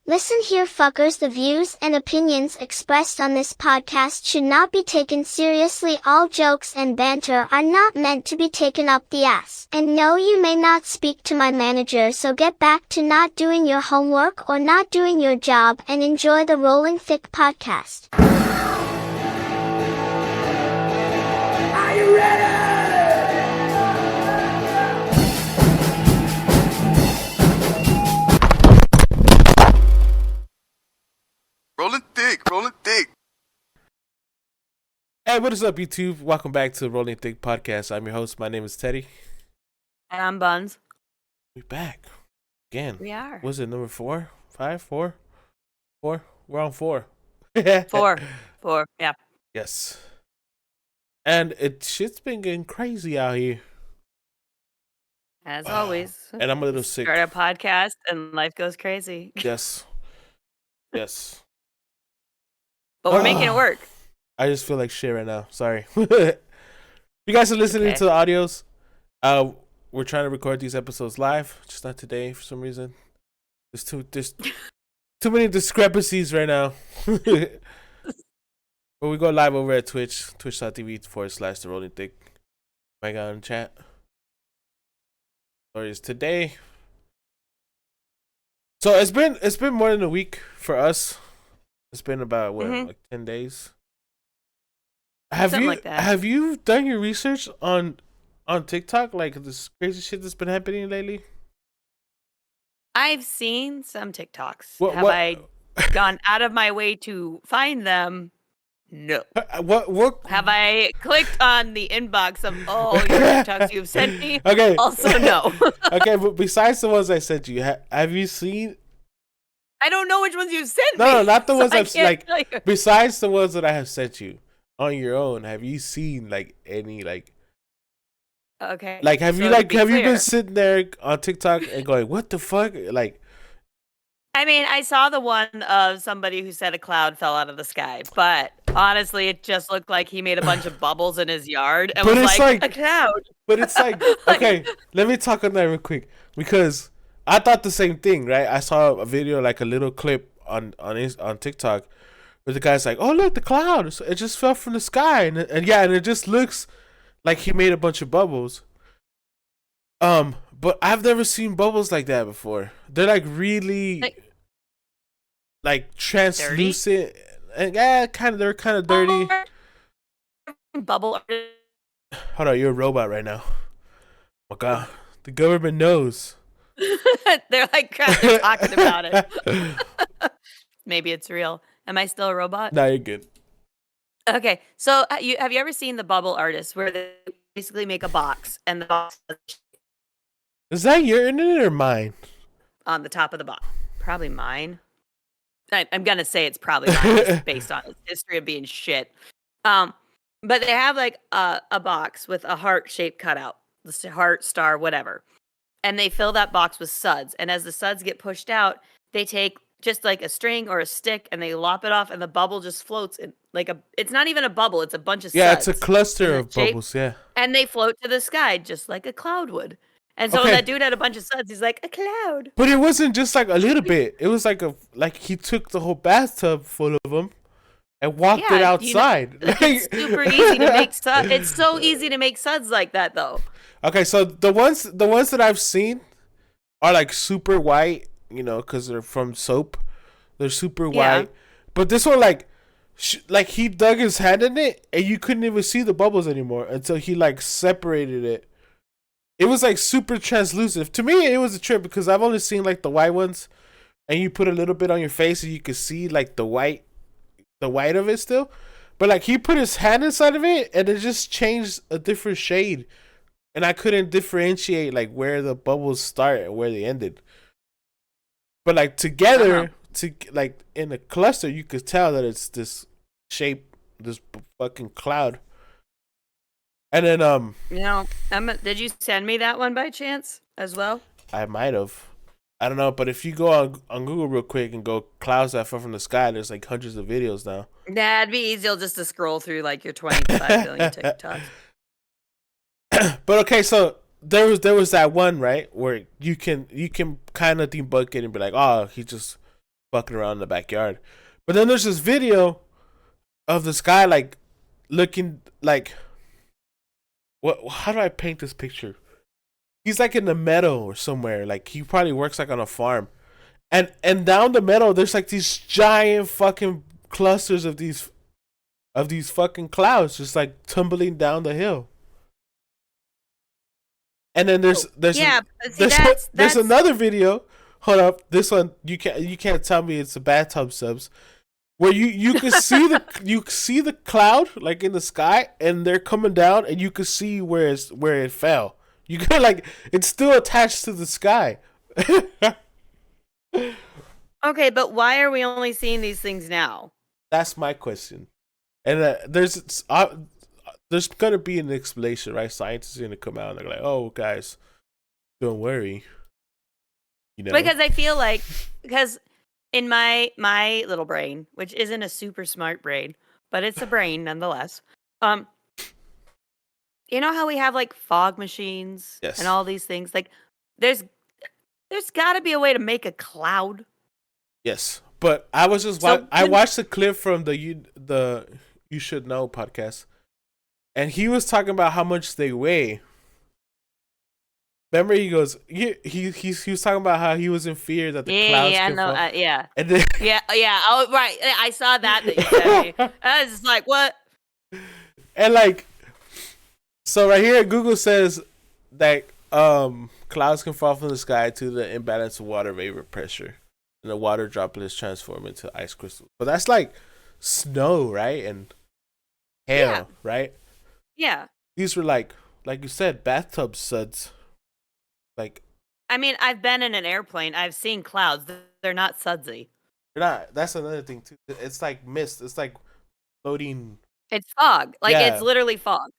Listen here, fuckers. The views and opinions expressed on this podcast should not be taken seriously. All jokes and banter are not meant to be taken up the ass. And no, you may not speak to my manager, so get back to not doing your homework or not doing your job and enjoy the Rolling Thick podcast. Are you ready? Rolling thick. Hey, what is up, YouTube? Welcome back to the Rolling Thick Podcast. I'm your host. My name is Teddy. And I'm Bunz. We back again. We are. Was it number 4? 5? 4? 4? We're on 4. Four. Yeah. Yes. And shit's been getting crazy out here. As always. And I'm a little sick. Start a podcast and life goes crazy. Yes. But we're making it work. I just feel like shit right now. Sorry. You guys are listening to the audios. We're trying to record these episodes live, just not today for some reason. There's too many discrepancies right now. But we go live over at Twitch, twitch.tv/The Rolling Thick. My guy in chat. Stories today. So it's been more than a week for us. It's been about like 10 days. Have you done your research on TikTok, like this crazy shit that's been happening lately? I've seen some TikToks. Have I gone out of my way to find them? No. What Have I clicked on the inbox of all your TikToks you've sent me? Okay. Also, no. Okay, but besides the ones I sent you, have you seen? I don't know which ones you've sent me. No, not the ones I I've can't like. tell you. Besides the ones that I have sent you on your own, have you seen like any like? Okay. Like, have so you to like be have you clear, been sitting there on TikTok and going, "What the fuck?" Like, I mean, I saw the one of somebody who said a cloud fell out of the sky, but honestly, it just looked like he made a bunch of bubbles in his yard and But was it's like, like- a cloud. but it's like, okay, let me talk on that real quick because I thought the same thing, right? I saw a video, like a little clip on TikTok, where the guy's like, "Oh, look, the cloud! It just fell from the sky," and it just looks like he made a bunch of bubbles. But I've never seen bubbles like that before. They're like really, like translucent, and they're kind of dirty. Bubble. Hold on, you're a robot right now. Oh my God, the government knows. They're like they're talking about it. Maybe it's real. Am I still a robot? Nah, you're good. Okay, so have you ever seen the bubble artists where they basically make a box and the box Is that your internet or mine? on the top of the box? Probably mine. I'm gonna say it's probably mine just based on its history of being shit. But they have like a box with a heart-shaped cutout, the heart, star, whatever, and they fill that box with suds. And as the suds get pushed out, they take just like a string or a stick and they lop it off, and the bubble just floats in like it's not even a bubble; it's a bunch of suds. Yeah, it's a cluster in of that shape. bubbles. Yeah. And they float to the sky just like a cloud would. And so Okay. that dude had a bunch of suds. He's like, a cloud. But it wasn't just like a little bit. It was like he took the whole bathtub full of them and walked it outside. It's super easy to make suds. It's so easy to make suds like that, though. Okay, so the ones that I've seen are like super white, because they're from soap. They're super white. But this one, like he dug his hand in it, and you couldn't even see the bubbles anymore until he like separated it. It was like super translucent. To me, it was a trip because I've only seen like the white ones, and you put a little bit on your face and you could see like the white of it still. But like he put his hand inside of it and it just changed a different shade, and I couldn't differentiate like where the bubbles start and where they ended. But like together, like in a cluster, you could tell that it's this shape, this fucking cloud. And then did you send me that one by chance as well? I might have. I don't know, but if you go on Google real quick and go clouds that fell from the sky, there's like hundreds of videos now. Nah, it'd be easier just to scroll through like your 25 billion TikToks. But okay, so there was that one, right, where you can kind of debunk it and be like, oh, he just fucking around in the backyard. But then there's this video of this guy like looking like what? How do I paint this picture? He's like in the meadow or somewhere. Like he probably works like on a farm, and down the meadow there's like these giant fucking clusters of these fucking clouds just like tumbling down the hill. And then there's there's another video. Hold up, this one you can't tell me it's a bathtub subs, where you can see the cloud like in the sky, and they're coming down, and you can see where it fell. You can like it's still attached to the sky. Okay, but why are we only seeing these things now? That's my question. And there's gonna be an explanation, right? Scientists are gonna come out and they're like, "Oh, guys, don't worry." You know, because I feel like in my little brain, which isn't a super smart brain, but it's a brain nonetheless. You know how we have like fog machines and all these things? Like, there's got to be a way to make a cloud. Yes, but I was just I watched a clip from the You Should Know podcast, and he was talking about how much they weigh. Remember, he goes, he was talking about how he was in fear that the clouds could fall. And then, yeah. Oh, right. I saw that you sent me. I was just like, what? And like, so right here, Google says that clouds can fall from the sky to the imbalance of water vapor pressure, and the water droplets transform into ice crystals. But that's like snow, right? And hail, right? Yeah. These were like you said, bathtub suds. Like, I mean, I've been in an airplane. I've seen clouds. They're not sudsy. They're not. That's another thing too. It's like mist. It's like floating. It's fog. Like it's literally fog.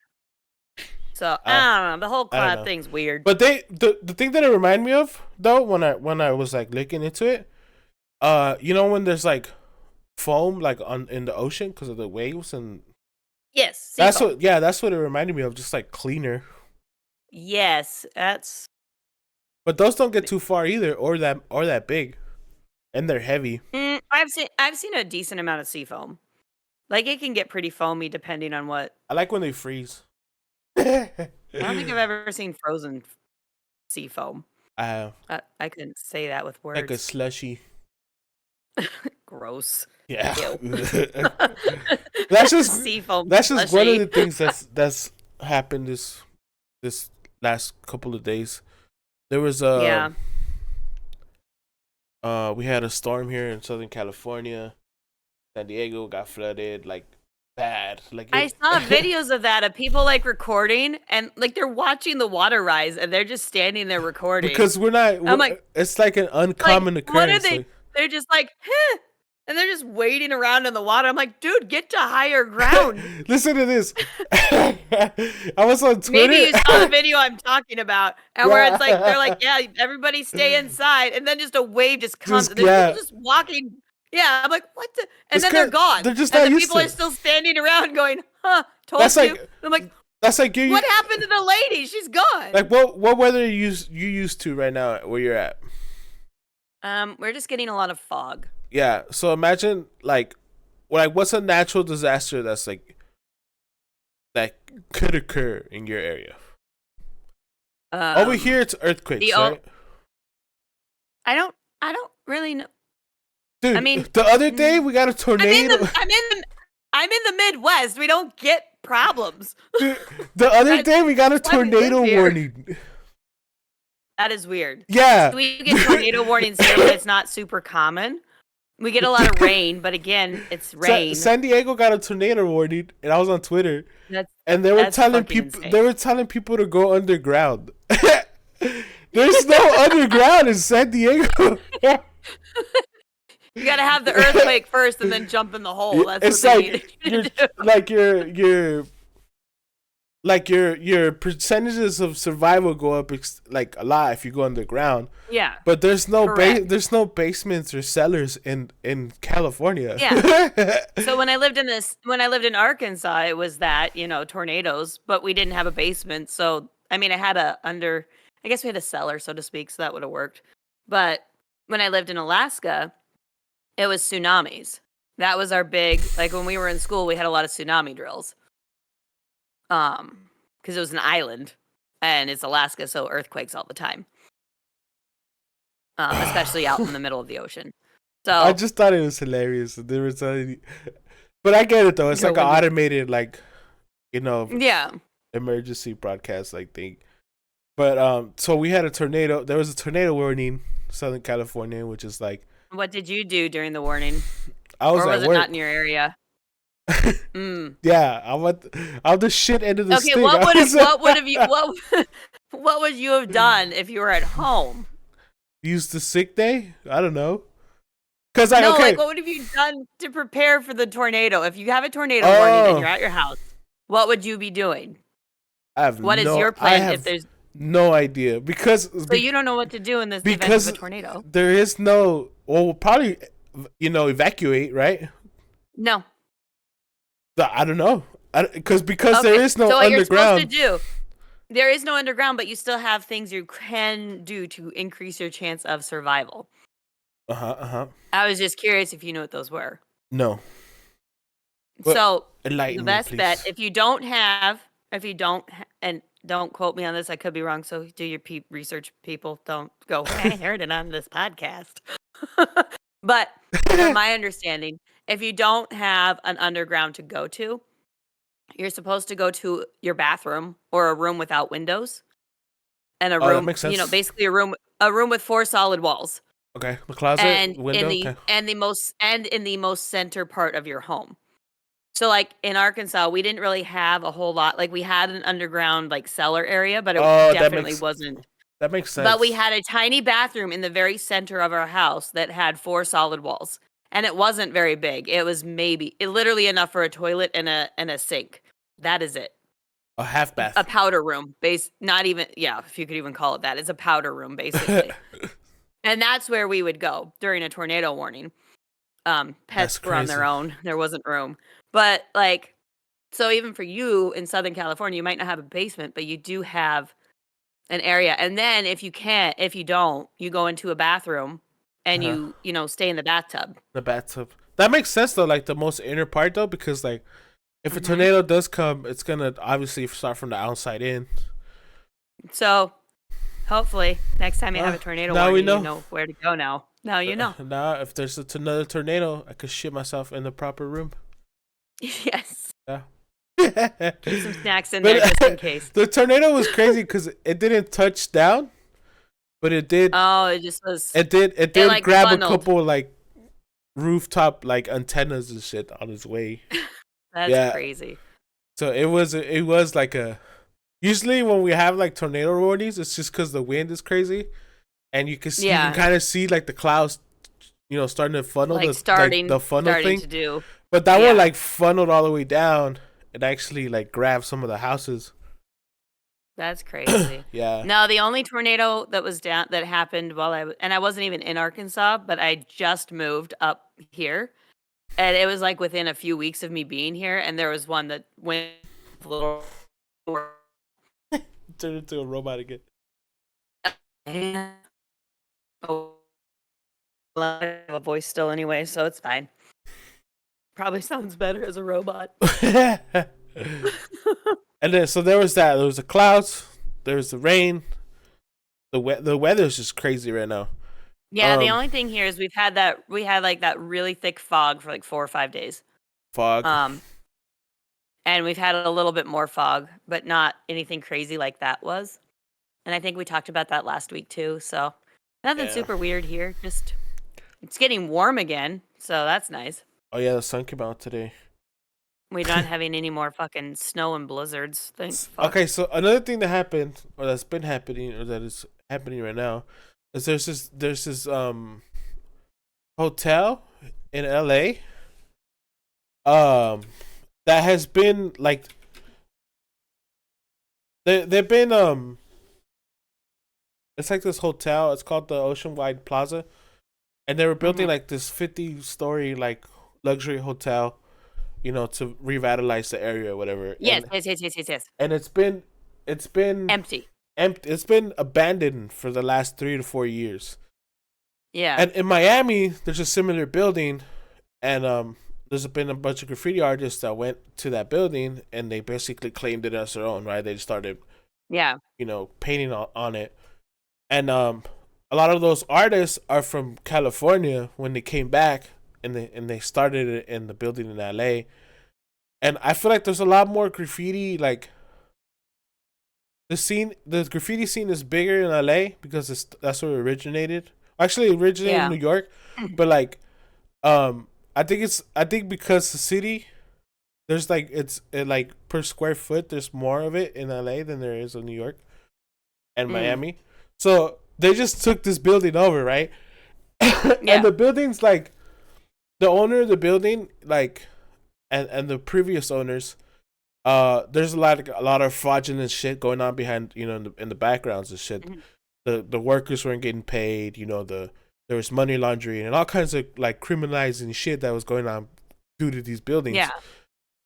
So I don't know. The whole cloud thing's weird. But the thing that it reminded me of though, when I was like looking into it, you know when there's like foam like in the ocean because of the waves and yes, that's foam. That's what it reminded me of. Just like cleaner. Yes, that's. But those don't get too far either, or that big, and they're heavy. I've seen a decent amount of sea foam. Like it can get pretty foamy depending on what. I like when they freeze. I don't think I've ever seen frozen sea foam. I have. I couldn't say that with words. Like a slushy. Gross. Yeah. That's just sea foam. That's just slushy. One of the things that's happened this last couple of days. There was we had a storm here in Southern California. San Diego got flooded like bad. Like I saw videos of that of people like recording and like they're watching the water rise and they're just standing there recording. Because I'm like, it's like an uncommon occurrence. What are they? Like, they're just like, huh. And they're just waiting around in the water. I'm like, dude, get to higher ground. Listen to this. I was on Twitter. Maybe you saw the video I'm talking about, and where it's like they're like, yeah, everybody stay inside, and then just a wave just comes. And they're just walking. Yeah, I'm like, what the? And then they're gone. They're just and the people are still standing around going, huh? Told that's you. Like, I'm like, that's like what happened to the lady? She's gone. Like what weather you used to right now where you're at? We're just getting a lot of fog. Yeah, so imagine like what's a natural disaster that's like that could occur in your area? Over here, it's earthquakes, right? I don't really know. Dude, I mean, the other day we got a tornado. I'm in the Midwest. We don't get problems. Dude, the other day we got a tornado warning. That is weird. Yeah, we get tornado warnings here, but it's not super common. We get a lot of rain, but again, it's rain. San Diego got a tornado warning, and I was on Twitter, and they were telling people to go underground. There's no underground in San Diego. You gotta have the earthquake first, and then jump in the hole. That's like your percentages of survival go up like a lot if you go underground. Yeah. But there's no basements or cellars in California. Yeah. So when I lived in Arkansas, it was that, tornadoes, but we didn't have a basement. So I mean, I guess we had a cellar, so to speak, so that would have worked. But when I lived in Alaska, it was tsunamis. That was our big, like when we were in school, we had a lot of tsunami drills. Because it was an island, and it's Alaska, so earthquakes all the time. Especially out in the middle of the ocean. So I just thought it was hilarious. There was but I get it though. It's like an automated, like, yeah, emergency broadcast like thing. But so we had a tornado. There was a tornado warning, Southern California, which is like. What did you do during the warning? I was or at was it work. not in your area? Yeah, I'm the shit end of the stick. Okay, what would you have done if you were at home? Use the sick day? I don't know. Like what have you done to prepare for the tornado? If you have a tornado warning and you're at your house, what would you be doing? What is your plan if there's no idea? Because you don't know what to do in this event of a tornado. There is no. Well, we'll probably evacuate, right? No. I don't know. Because okay. there is no so what underground. You're supposed to do. There is no underground, but you still have things you can do to increase your chance of survival. I was just curious if you knew what those were. No. So the best me, bet, if you don't, and don't quote me on this, I could be wrong. So do your research, people. Don't go, I heard it on this podcast. But from my understanding, if you don't have an underground to go to, you're supposed to go to your bathroom or a room without windows, and a room. That makes sense. Basically a room with 4 solid walls. Okay, the closet, and window, in the most center part of your home. So, like in Arkansas, we didn't really have a whole lot. Like we had an underground like cellar area, but it definitely wasn't. That makes sense. But we had a tiny bathroom in the very center of our house that had 4 solid walls. And it wasn't very big. It was literally enough for a toilet and a sink. That is it. A half bath. A powder room. Not even, if you could even call it that. It's a powder room, basically. And that's where we would go during a tornado warning. Pets were on their own. There wasn't room. But, so even for you in Southern California, you might not have a basement, but you do have an area. And then if you don't, you go into a bathroom. And you stay in the bathtub. The bathtub. That makes sense though, like the most inner part though, because like if a tornado does come, it's gonna obviously start from the outside in. So hopefully next time you have a tornado warning, you know where to go now. Now you know. Now if there's another tornado, I could shit myself in the proper room. Yes. Yeah. Keep some snacks in there just in case. The tornado was crazy because it didn't touch down. But it did. Oh, it just was. It did grab a couple like rooftop like antennas and shit on its way. That's crazy. So it was like a. Usually when we have like tornado warnings, it's just because the wind is crazy, and you can see, you can kind of see like the clouds, starting to funnel, like the funnel thing. To do. But that one like funneled all the way down. It actually like grabbed some of the houses. That's crazy. Yeah. No, the only tornado that happened and I wasn't even in Arkansas, but I just moved up here, and it was like within a few weeks of me being here, and there was one that went a little. Turned into a robot again. Oh, I have a voice still anyway, so it's fine. Probably sounds better as a robot. And then, so there was that. There was the clouds. There was the rain. The weather's just crazy right now. Yeah, the only thing here is we had like that really thick fog for like 4 or 5 days. Fog. And we've had a little bit more fog, but not anything crazy like that was. And I think we talked about that last week too. So nothing super weird here. Just it's getting warm again, so that's nice. Oh yeah, the sun came out today. We're not having any more fucking snow and blizzards. Okay, so another thing that happened, or that's been happening, or that is happening right now, is there's this hotel in LA that has been like they've been it's like this hotel. It's called the Oceanwide Plaza, and they were building like this 50-story like luxury hotel. To revitalize the area or whatever. Yes. And it's been empty. It's been abandoned for the last 3 to 4 years. Yeah. And in Miami, there's a similar building, and there's been a bunch of graffiti artists that went to that building, and they basically claimed it as their own, right? They started, Yeah. painting on it, and a lot of those artists are from California when they came back, and they started it in the building in LA, and I feel like there's a lot more graffiti, like. The graffiti scene is bigger in LA because that's where it originated. Actually, it originated in New York, but like, I think because the city, there's like like per square foot, there's more of it in LA than there is in New York and Miami. So they just took this building over, right? And the building's like, the owner of the building, like, and the previous owners. There's a lot of fraudulent shit going on behind, in the backgrounds and shit. Mm-hmm. The workers weren't getting paid. There was money laundering and all kinds of like criminalizing shit that was going on due to these buildings. Yeah,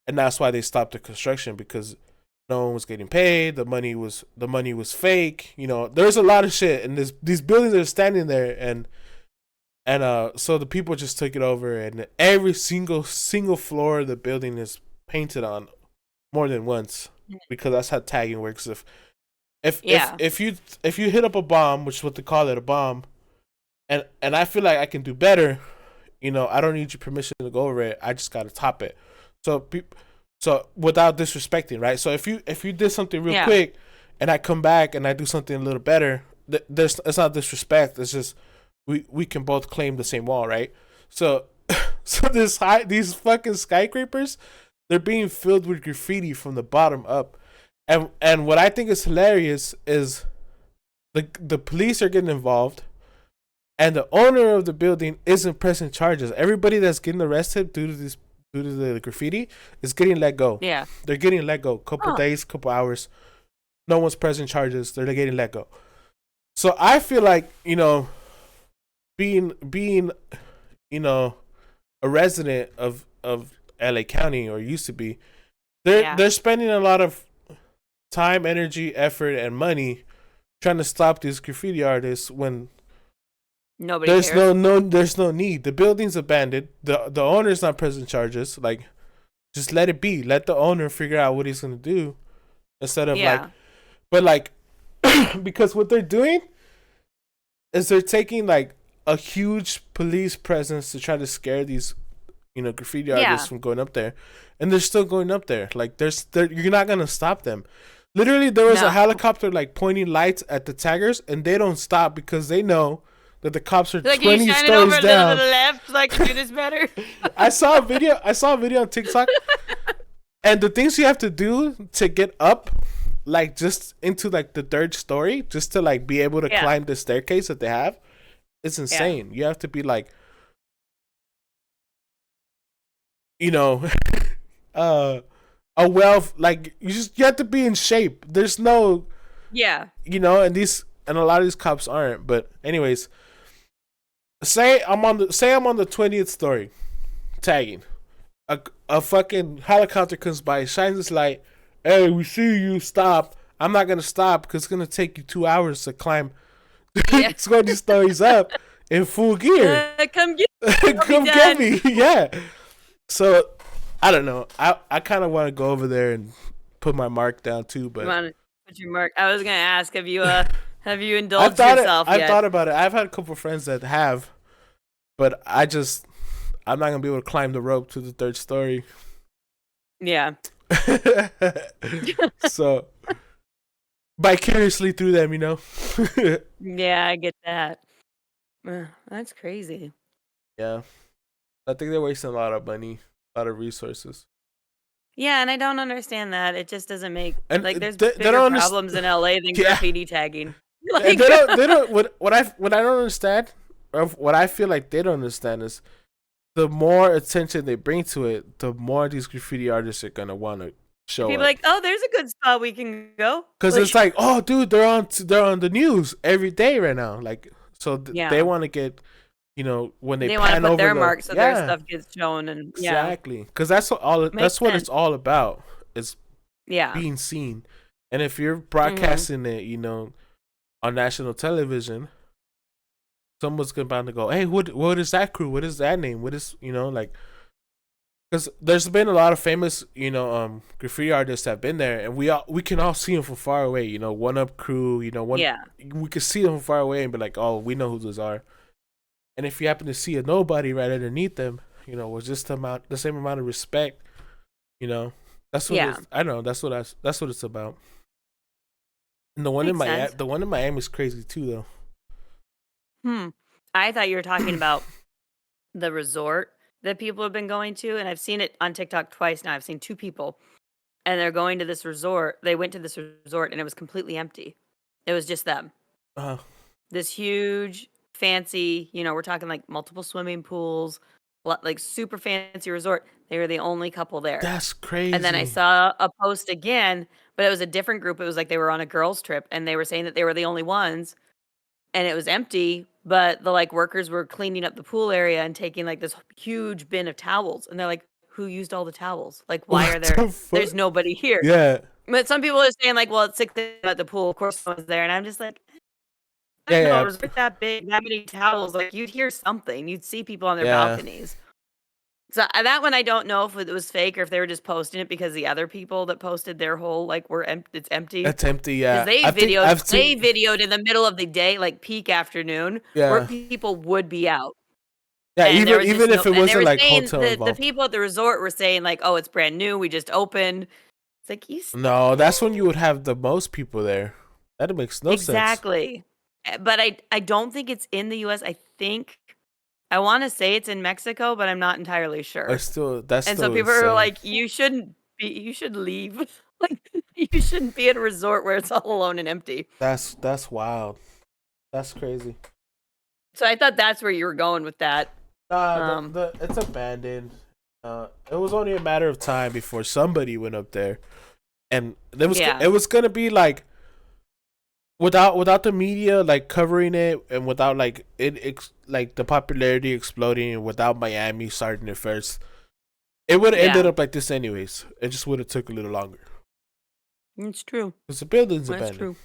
and that's why they stopped the construction, because no one was getting paid. The money was fake. There's a lot of shit, and these buildings are standing there, and so the people just took it over, and every single floor of the building is painted on more than once, because that's how tagging works. If you hit up a bomb, which is what they call it, a bomb, and I feel like I can do better, I don't need your permission to go over it. I just gotta top it. So without disrespecting, right? So if you did something real quick, and I come back and I do something a little better, it's not disrespect. It's just we can both claim the same wall, right? So these fucking skyscrapers, they're being filled with graffiti from the bottom up. And what I think is hilarious is the police are getting involved, and the owner of the building isn't pressing charges. Everybody that's getting arrested due to the graffiti is getting let go. Yeah. They're getting let go. Couple days, couple hours. No one's pressing charges. They're getting let go. So I feel like, being a resident of LA County, or used to be, they're spending a lot of time, energy, effort, and money trying to stop these graffiti artists when there's cares. There's no need. The building's abandoned. The owner's not pressing charges. Like, just let it be. Let the owner figure out what he's gonna do, instead of because what they're doing is they're taking like a huge police presence to try to scare these graffiti artists from going up there, and they're still going up there. Like, you're not gonna stop them. Literally, there was a helicopter like pointing lights at the taggers, and they don't stop because they know that the cops are 20 stories over down. To the left, like, do this better. I saw a video on TikTok, and the things you have to do to get up, like just into like the third story, just to like be able to climb the staircase that they have, it's insane. You have to be like, a wealth, like you have to be in shape. There's no and a lot of these cops aren't. But anyways, say I'm on the 20th story tagging. A fucking helicopter comes by, shines its light. Hey, we see you, stop. I'm not gonna stop because it's gonna take you 2 hours to climb 20 stories up in full gear. Come get me. Yeah. So I don't know. I kind of want to go over there and put my mark down too. But put your mark. I was gonna ask, have you indulged yourself yet? I've thought about it. I've had a couple friends that have, but I'm not gonna be able to climb the rope to the third story. Yeah. So vicariously through them, Yeah, I get that. That's crazy. Yeah, I think they're wasting a lot of money, a lot of resources. Yeah, and I don't understand that. It just doesn't make there's bigger problems in LA than graffiti tagging. Like, they don't. What I don't understand, or what I feel like they don't understand, is the more attention they bring to it, the more these graffiti artists are gonna want to show people up. Like, oh, there's a good spot we can go. Because it's like, oh, dude, they're on the news every day right now. Like, so they want to get, when they want pan to put over their mark, so their stuff gets shown, and exactly, because that's what it's all about. Is yeah, being seen. And if you're broadcasting it, on national television, someone's about to go, hey, what is that crew? What is that name? What is, like, because there's been a lot of famous, graffiti artists that have been there, and we can all see them from far away. One Up Crew, we can see them from far away and be like, oh, we know who those are. And if you happen to see a nobody right underneath them, with just the same amount of respect, that's what I know. That's what it's about. And the one in Miami is crazy too, though. I thought you were talking about the resort that people have been going to, and I've seen it on TikTok twice now. I've seen 2 people, and they're going to this resort. They went to this resort, and it was completely empty. It was just them. This huge, fancy, we're talking like multiple swimming pools, like super fancy resort. They were the only couple there. That's crazy. And then I saw a post again, but it was a different group. It was like they were on a girls' trip, and they were saying that they were the only ones, and it was empty. But the workers were cleaning up the pool area and taking like this huge bin of towels, and they're like, "Who used all the towels? Like, why are there? There's nobody here." Yeah. But some people are saying like, "Well, it's 6 at the pool. Of course, someone's there." And I'm just like, yeah. It was that big, that many towels. Like, you'd hear something. You'd see people on their balconies. So that one, I don't know if it was fake or if they were just posting it because the other people that posted their whole it's empty. It's empty, yeah. They videoed in the middle of the day, like peak afternoon, where people would be out. Yeah, even if it wasn't like hotel the people at the resort were saying like, "Oh, it's brand new. We just opened." It's like no, that's when you would have the most people there. That makes no sense. Exactly, but I don't think it's in the U.S. I want to say it's in Mexico, but I'm not entirely sure. So people are like, you should leave. Like, you shouldn't be at a resort where it's all alone and empty. That's wild. That's crazy. So I thought that's where you were going with that. It's abandoned. It was only a matter of time before somebody went up there, and it was gonna be like, without the media like covering it, and without like like the popularity exploding, and without Miami starting it first, it would have ended up like this anyways. It just would have took a little longer. It's true. Because the building's abandoned.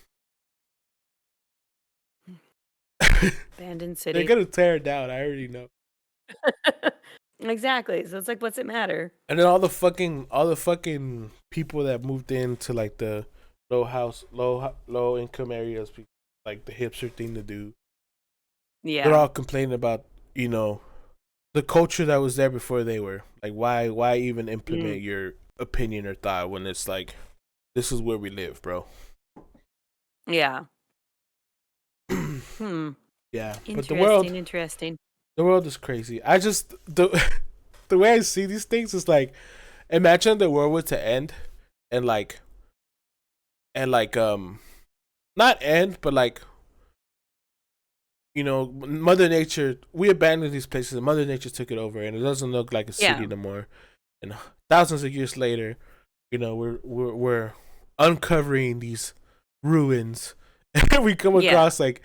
That's true. Abandoned city. They're gonna tear it down. I already know. Exactly. So it's like, what's it matter? And then all the fucking people that moved into like the low income areas, like the hipster thing to do. Yeah. They're all complaining about, the culture that was there before they were. Like, why even implement your opinion or thought when it's like, this is where we live, bro. Yeah. Yeah. But Interesting. The world is crazy. I just the way I see these things is like, imagine the world were to end, and not end, but like, Mother Nature, we abandoned these places and Mother Nature took it over, and it doesn't look like a city anymore. And thousands of years later, we're uncovering these ruins, and we come across like,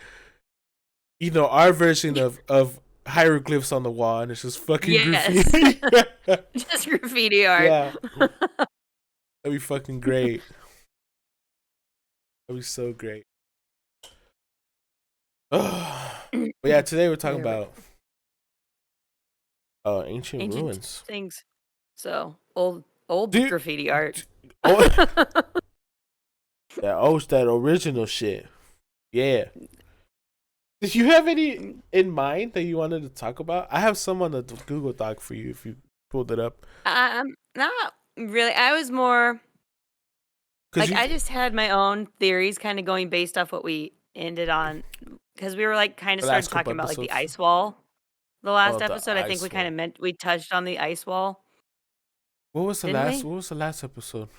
our version of hieroglyphs on the wall, and it's just fucking graffiti. Just graffiti art. Yeah. That'd be fucking great. That'd be so great. But yeah, today we're talking about ancient ruins. Things. So old graffiti art. That original shit. Yeah. Did you have any in mind that you wanted to talk about? I have some on the Google Doc for you if you pulled it up. Not really. I was more like, I just had my own theories kind of going based off what we ended on, because we were like kind of started talking about like the ice wall the last episode. I think we touched on the ice wall. What was the last episode?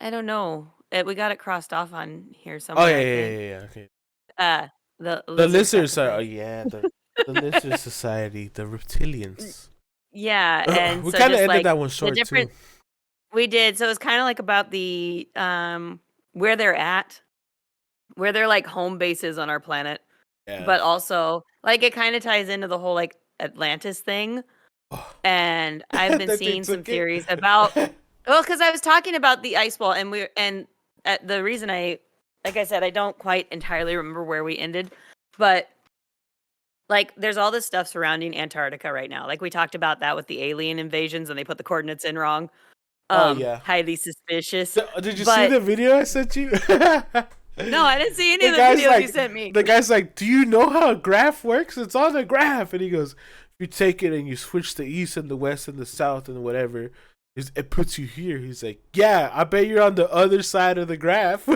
I don't know. We got it crossed off on here somewhere. Oh yeah. Okay. The lizards are the lizard society, the reptilians. Yeah, and we so kind of ended like that one short too. We did. So it's kind of like about the where they're at, where they're like home bases on our planet. Yeah. But also like it kind of ties into the whole like Atlantis thing. And I've been seeing some theories about because I was talking about the ice wall, and the reason like I said, I don't quite entirely remember where we ended, but like there's all this stuff surrounding Antarctica right now. Like we talked about that with the alien invasions and they put the coordinates in wrong. Oh yeah. Highly suspicious. Did you see But the video I sent you? no, I didn't see any The of the guy's videos like, you sent me. The guy's like, "Do you know how a graph works? It's on a graph." And he goes, "If you take it and you switch the east and the west and the south and whatever, it puts you here." He's like, "Yeah, I bet you're on the other side of the graph."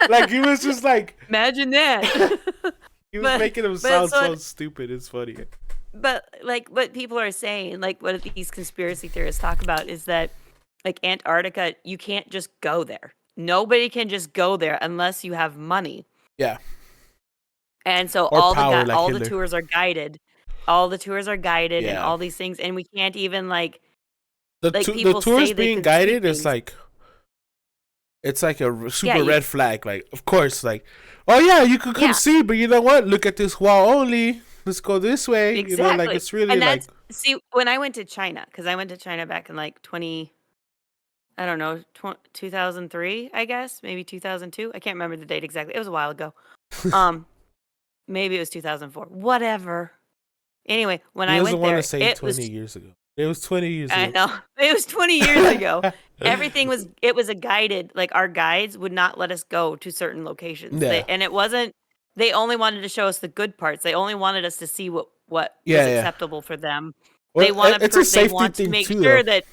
Like he was just like, imagine that. he was making him sound so stupid. It's funny. But like what people are saying, like what these conspiracy theorists talk about is that like Antarctica, you can't just go there. Nobody can just go there unless you have money. Yeah. And so Or all power, the like all Hitler. the tours are guided. All the tours are guided and Yeah. all these things, and we can't even like The people tours say they being can see guided is things. like, it's like a super Yeah, red flag. Like, of course, like, oh yeah, you could come Yeah. see, but you know what? Look at this wall only. Let's go this way. Exactly. You know, like it's really And like, that's see when I went to China, because I went to China back in like 2003, I guess, maybe 2002. I can't remember the date exactly. It was a while ago. Maybe it was 2004. Whatever. Anyway, when he I doesn't went want there, to say it 20 was years ago. It was 20 years I ago. know. It was 20 years ago. Everything was a guided, like our guides would not let us go to certain locations. Yeah. And it wasn't they only wanted to show us the good parts. They only wanted us to see what Yeah, was yeah. acceptable for them. Well, They want it's a they safety want to thing make too, sure though. that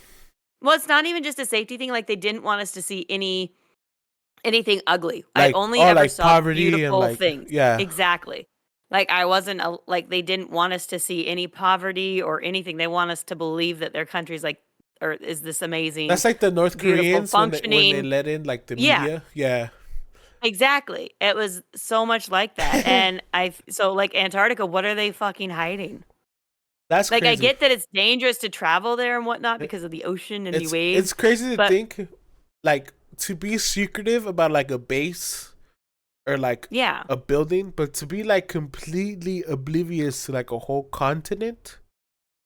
well, it's not even just a safety thing. Like they didn't want us to see anything ugly. I Like, only oh, ever like saw poverty and, beautiful like, things. yeah. Exactly. Like I wasn't like they didn't want us to see any poverty or anything. They want us to believe that their country's like or is this amazing. That's like the North beautiful, Koreans when they functioning. let in like the Yeah. media. Yeah. Exactly. It was so much like that. And so like Antarctica, what are they fucking hiding? That's Like I crazy. get that it's dangerous to travel there and whatnot because of the ocean and the waves. It's crazy to but- think, like, to be secretive about like a base or like Yeah. a building, but to be like completely oblivious to like a whole continent.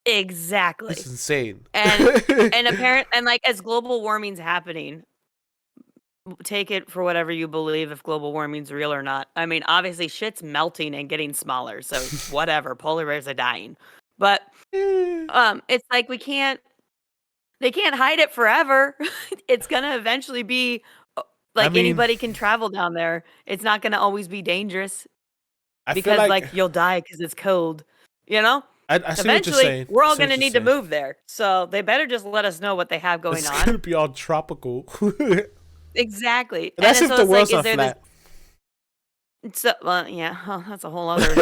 Exactly. It's insane. And apparent and like as global warming's happening, take it for whatever you believe if global warming's real or not. I mean, obviously shit's melting and getting smaller, so whatever, polar bears are dying. But it's like they can't hide it forever. It's going to eventually be like anybody can travel down there. It's not going to always be dangerous because like you'll die cuz it's cold, you know? I see what you're Eventually, saying. we're all I see going to what need you're to saying. move there. So they better just let us know what they have going It's on. gonna be all tropical. Exactly. And that's then if so the it's world's like, not is there flat. So, well, yeah, oh, that's a whole other.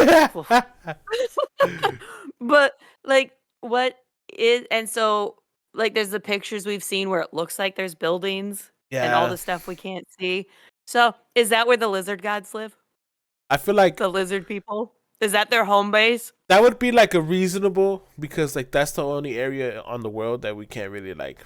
But like, what is and so like, there's the pictures we've seen where it looks like there's buildings and all Yeah. the stuff we can't see. So, is that where the lizard gods live? I feel like The lizard people? Is that their home base? that would be like a reasonable, because like that's the only area on the world that we can't really like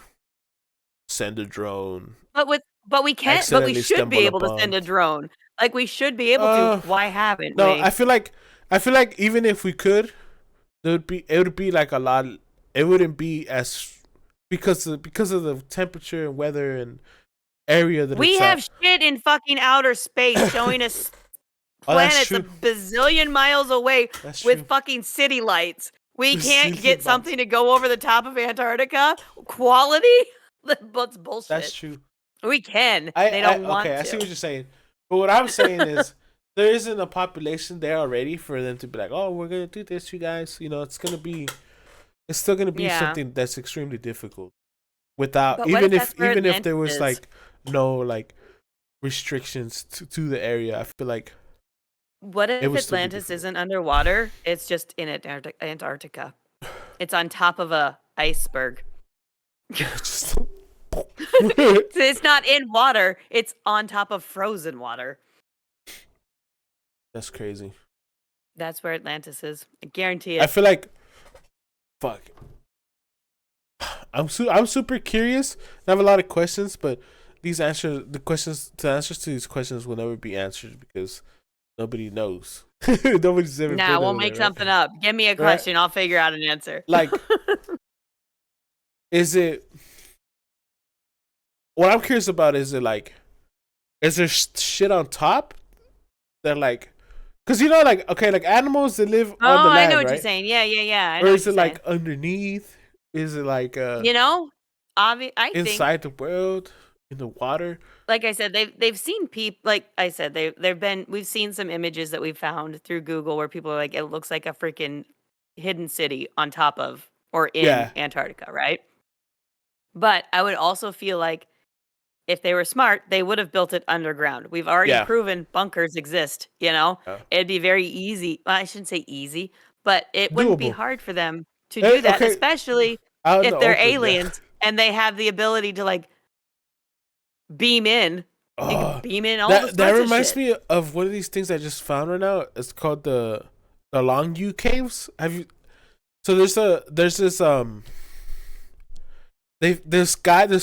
send a drone. But we can't. But we Accidentally should be able stumble to send upon. a drone. Like we should be able to. Why haven't No, we? I feel like even if we could, it would be like a lot. It wouldn't be as because of the temperature and weather and area that We it's have at. shit in fucking outer space showing us Oh, that's planets a true. bazillion miles away That's with true. fucking city lights. We can't Bazillion get miles. something to go over the top of Antarctica? Quality? That's bullshit. That's true. We can. They don't want okay, to. I see what you're saying. But what I'm saying is there isn't a population there already for them to be like, oh, we're gonna do this, you guys. You know, it's still gonna be Yeah. something that's extremely difficult. Without But what if that's where even if there was Atlantis is? like no like restrictions to the area, I feel like What it if would still be Atlantis difficult. isn't underwater? It's just in Antarctica. It's on top of a iceberg. just It's not in water. It's on top of frozen water. that's crazy. That's where Atlantis is. I guarantee I it. feel like fuck. I'm super curious. I have a lot of questions, but the answers to these questions will never be answered because nobody knows. Nobody's ever. Nah, been we'll over make there, right? something up. Give me a question. I'll figure out an answer. Like, is it? What I'm curious about is it like, is there shit on top that like, Because like like animals that live Oh, on the I land, know what right? you're saying. Yeah. I Or know is what you're it saying. like underneath? Is it like I think, inside the world in the water? like I said, they've seen people. Like I said, we've seen some images that we found through Google where people are like, it looks like a freaking hidden city on top of or in Yeah, Antarctica, right? But I would also feel like if they were smart, they would have built it underground. We've already yeah. proven bunkers exist, you know? Yeah. It'd be very easy. Well, I shouldn't say easy, but it wouldn't be Doable. hard for them to do that, Okay, especially out in the if they're open, yeah. aliens and they have the ability to like beam in. You can Oh, beam in all the that sorts of reminds shit. me of one of these things I just found right now. It's called the Long U caves. Have you? So there's this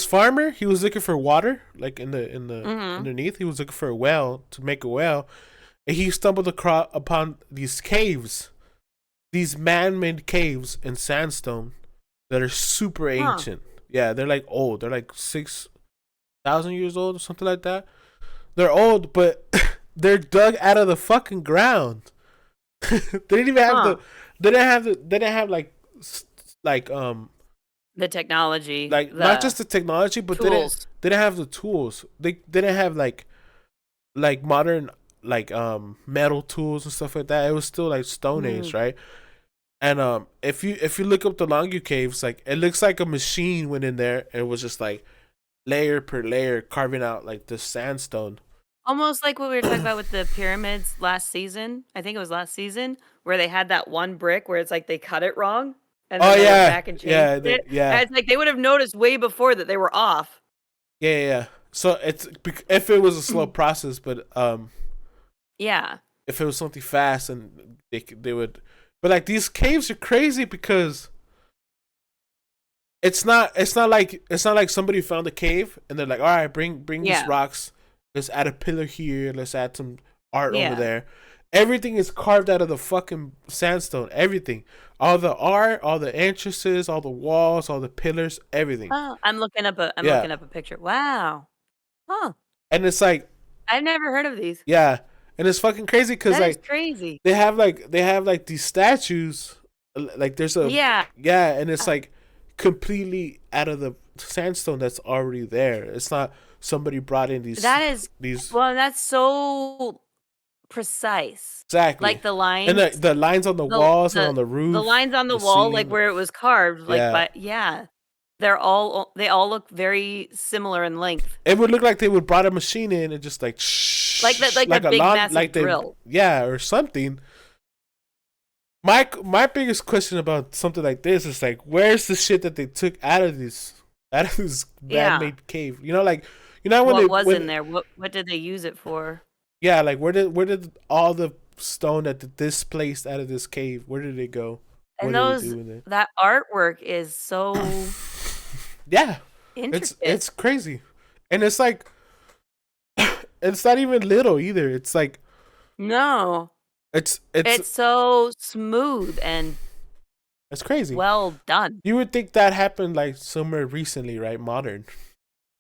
farmer. He was looking for water, like in the Mhm. underneath. He was looking for a well to make a well, and he stumbled upon these caves, these man-made caves in sandstone that are super Huh. ancient. Yeah, they're like old. They're like 6,000 years old or something like that. They're old, but they're dug out of the fucking ground. They didn't even have Huh. they didn't have like The technology, like not the just the technology, but tools. they didn't have the tools. They didn't have like modern like metal tools and stuff like that. It was still like Stone Age, Mm. right? And if you look up the Longu caves, like it looks like a machine went in there and was just like layer per layer carving out like the sandstone. Almost like what we were talking about with the pyramids last season. I think it was last season where they had that one brick where it's like they cut it wrong and Oh then they went yeah, back and changed yeah, it. yeah, And it's like they would have noticed way before that they were off. yeah. So if it was a slow process, but Yeah. if it was something fast and they would, but like these caves are crazy because it's not like somebody found a cave and they're like, all right, bring these Yeah. rocks, let's add a pillar here, let's add some art over Yeah. there. Everything is carved out of the fucking sandstone. Everything, all the art, all the entrances, all the walls, all the pillars, everything. Oh, I'm looking up a Yeah, picture. Wow. Huh. and it's like, I've never heard of these. yeah, and it's fucking crazy because That is like crazy. they have these statues, like there's a, Yeah. yeah, and it's like completely out of the sandstone that's already there. It's not somebody brought in That is these well, that's so precise. exactly, Like the and lines, the lines on the the walls and the on the the roof, lines on the the wall, like ceiling. where it was carved, like Yeah, by yeah. They all look very similar in length. it would look like they would brought a machine in and just like Like like that a big lawn, massive like they, drill. yeah, or something. My biggest question about something like this is like, where's the shit that they took out of this Yeah. man-made cave? Like when What they was in when there? What did they use it for? yeah, like where did all the stone that they displaced out of this cave, where did it go? What And did they do with it? that artwork is so Yeah, it's intricate. it's crazy, and it's like it's not even little either. It's like No. it's It's so smooth and it's crazy. well done. You would think that happened like somewhere recently, right? Modern.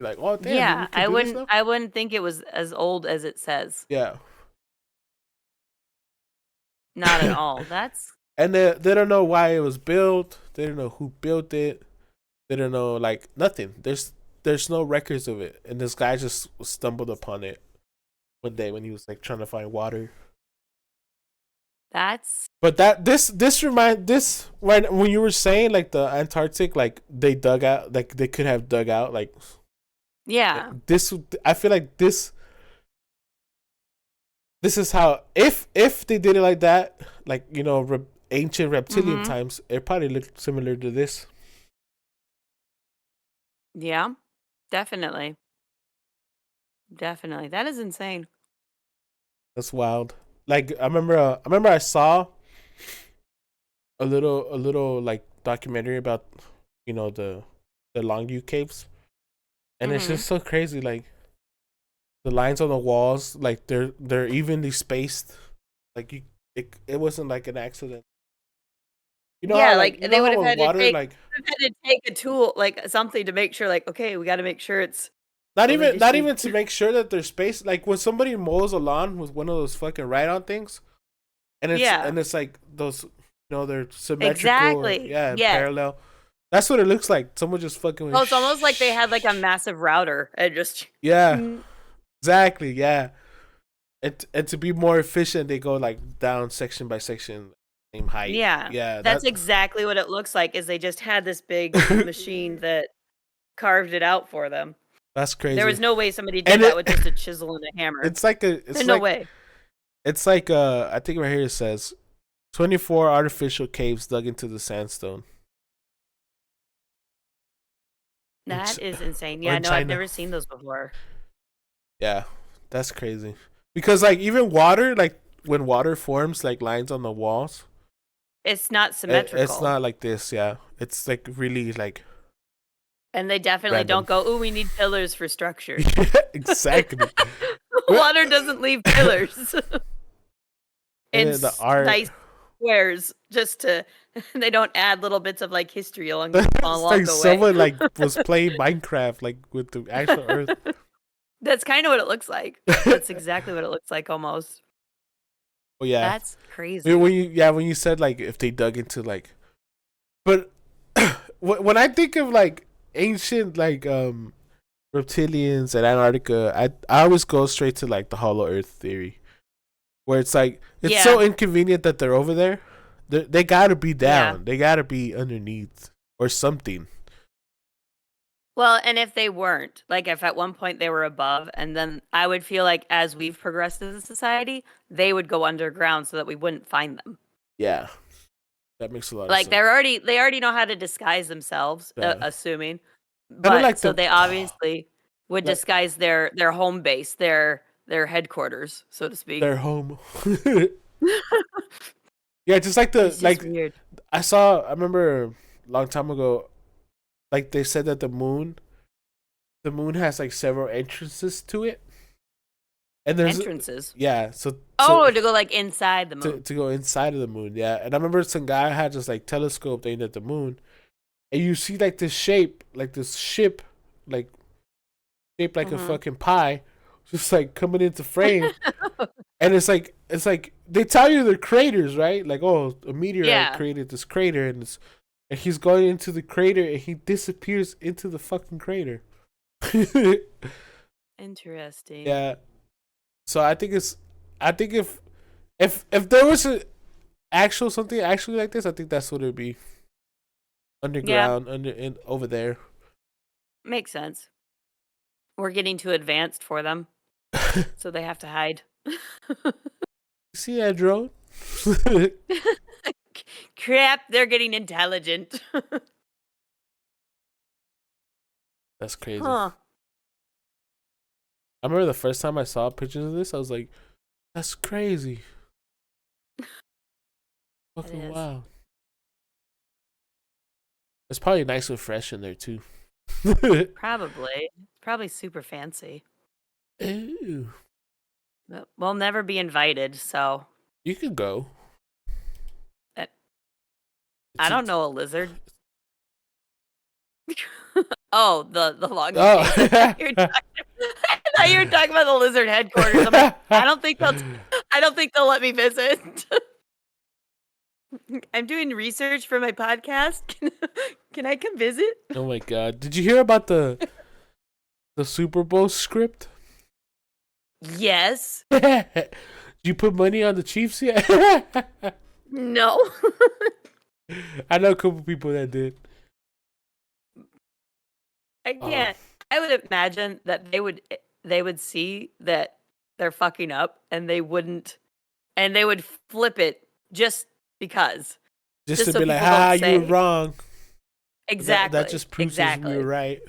You're like, oh damn, we Yeah, can do this now. I wouldn't think it was as old as it says. Yeah, Not at all. That's and they don't know why it was built. They don't know who built it. They don't know like nothing. There's no records of it, and this guy just stumbled upon it one day when he was like trying to find water. that's But this when you were saying like the Antarctic, like they dug out, like they could have dug out, like yeah. this. I feel like this is how, if they did it like that, like ancient reptilian Mhm. times, it probably looked similar to this. Yeah. Definitely. Definitely. That is insane. That's wild. Like I remember I saw a little like documentary about the Longview caves, and it's Mhm. just so crazy. Like the lines on the walls, like they're evenly spaced. Like it wasn't like an accident. You know Yeah, how like like they would have with had to water, take like a tool, like something to make sure, like, okay, we got to make sure it's not well, they even just not need even to make sure that there's space. Like when somebody mows a lawn with one of those fucking ride-on things, and it's like those, they're symmetrical. Exactly. Yeah, Yes. parallel. That's what it looks like. Someone just fucking. Oh, it's almost like they had like a massive router and just. Yeah, exactly. Yeah, and to be more efficient, they go like down section by section, same height. Yeah, yeah. That's exactly what it looks like. Is they just had this big machine that carved it out for them. That's crazy. There was no way somebody did that with just a chisel and a hammer. It's like There's no way. It's like I think right here it says 24 artificial caves dug into the sandstone. That is insane. Yeah, no, I've never seen those before. Yeah, that's crazy. Because like even water, like when water forms like lines on the walls, it's not symmetrical. It's not like this. Yeah, it's like really like. And they definitely don't go, "Ooh, we need pillars for structure." Exactly. Water doesn't leave pillars. It's the art. Nice squares, just to. They don't add little bits of like history along like the way. Someone like was playing Minecraft like with the actual Earth. That's kind of what it looks like. That's exactly what it looks like, almost. Oh yeah, that's crazy. When you said like if they dug into like, but when I think of like ancient like reptilians and Antarctica, I always go straight to like the hollow Earth theory, where it's like it's so inconvenient that they're over there. They gotta be down. Yeah. They gotta be underneath or something. Well, and if they weren't, like if at one point they were above, and then I would feel like as we've progressed as a society, they would go underground so that we wouldn't find them. Yeah, that makes a lot of sense. Like they already know how to disguise themselves, assuming. But like so they obviously would disguise their home base, their headquarters, so to speak. Their home. Yeah, just like it's just weird. I remember a long time ago, like they said that the moon has like several entrances to it. And there's entrances. Yeah, so to go like inside the moon. To go inside of the moon, yeah. And I remember some guy had just like telescope aimed at the moon, and you see like this shape, like this ship, like shaped like a fucking pie, just like coming into frame. And it's like they tell you they're craters, right? Like, oh, a meteorite created this crater, and he's going into the crater, and he disappears into the fucking crater. Interesting. Yeah. So I think if there was something actually like this, I think that's what it'd be. Underground, over there. Makes sense. We're getting too advanced for them, so they have to hide. See that drone? Crap, they're getting intelligent. That's crazy. Huh. I remember the first time I saw pictures of this, I was like, that's crazy. Fucking wow. It's probably nice and fresh in there too. Probably super fancy. Ew. We'll never be invited, so you could go. I don't know a lizard. Oh, the long. Oh. I thought you were talking about the lizard headquarters. I'm like, I don't think they'll let me visit. I'm doing research for my podcast. Can I come visit? Oh my god! Did you hear about the Super Bowl script? Yes. Did you put money on the Chiefs yet? No. I know a couple people that did. I can't. I would imagine that they would see that they're fucking up, and they would flip it just because. Just to so be like, you were wrong. Exactly. That just proves we were right.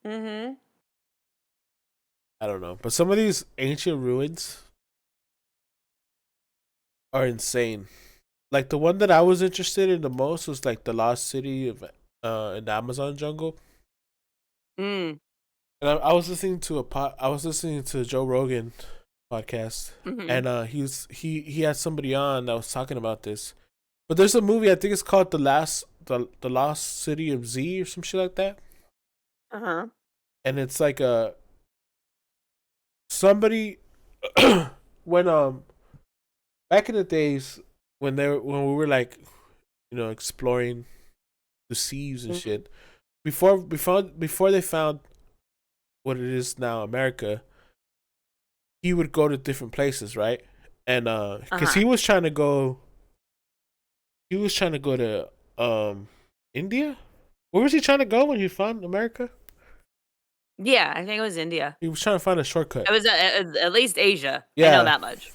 Mm-hmm. I don't know. But some of these ancient ruins are insane. Like the one that I was interested in the most was like the lost city of in the Amazon jungle. Mm. And I was listening to a Joe Rogan podcast, and he had somebody on that was talking about this. But there's a movie, I think it's called the Lost City of Z or some shit like that. And it's like somebody when back in the days when we were like, exploring the seas and shit. Before they found what it is now, America, he would go to different places, right? And because he was trying to go to India. Where was he trying to go when he found America? Yeah, I think it was India. He was trying to find a shortcut. It was at least Asia. Yeah. I know that much.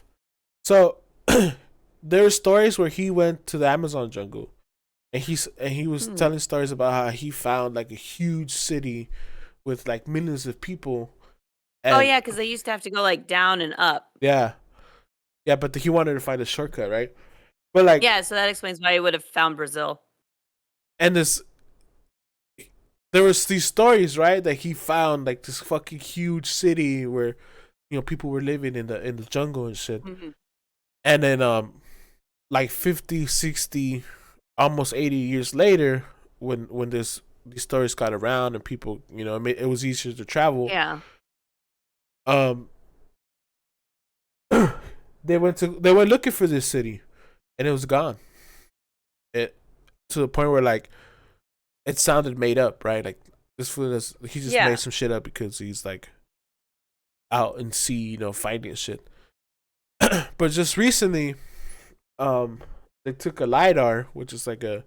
So there are stories where he went to the Amazon jungle, and he was telling stories about how he found like a huge city with like millions of people. Oh yeah, because they used to have to go like down and up. Yeah, but he wanted to find a shortcut, right? But like, yeah, so that explains why he would have found Brazil. And there was these stories, right, that he found like this fucking huge city where people were living in the jungle and shit. Mm-hmm. And then like 50, 60, almost 80 years later, when these stories got around and people, it was easier to travel. Yeah. They went looking for this city, and it was gone. It to the point where like it sounded made up, right? Like this fool he just made some shit up because he's like out in sea, fighting shit. But just recently, they took a lidar, which is like a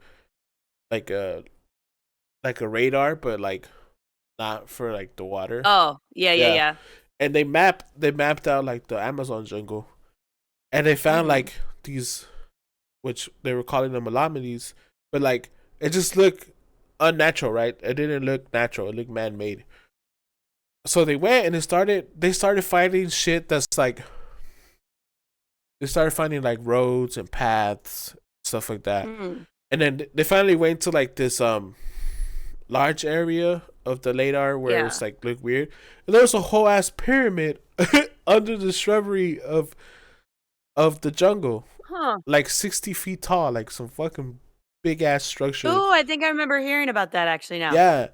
radar, but like not for like the water. Oh yeah. And they mapped out like the Amazon jungle, and they found like these, which they were calling them anomalies, but like it just looked unnatural, right? It didn't look natural; it looked man-made. So they went and they started finding shit that's like. They started finding like roads and paths, stuff like that. And then they finally went to like this large area of the radar where it's like looked weird. And there was a whole ass pyramid under the shrubbery of the jungle. Like 60 feet tall, like some fucking big ass structure. Oh, I think I remember hearing about that actually now. Yeah.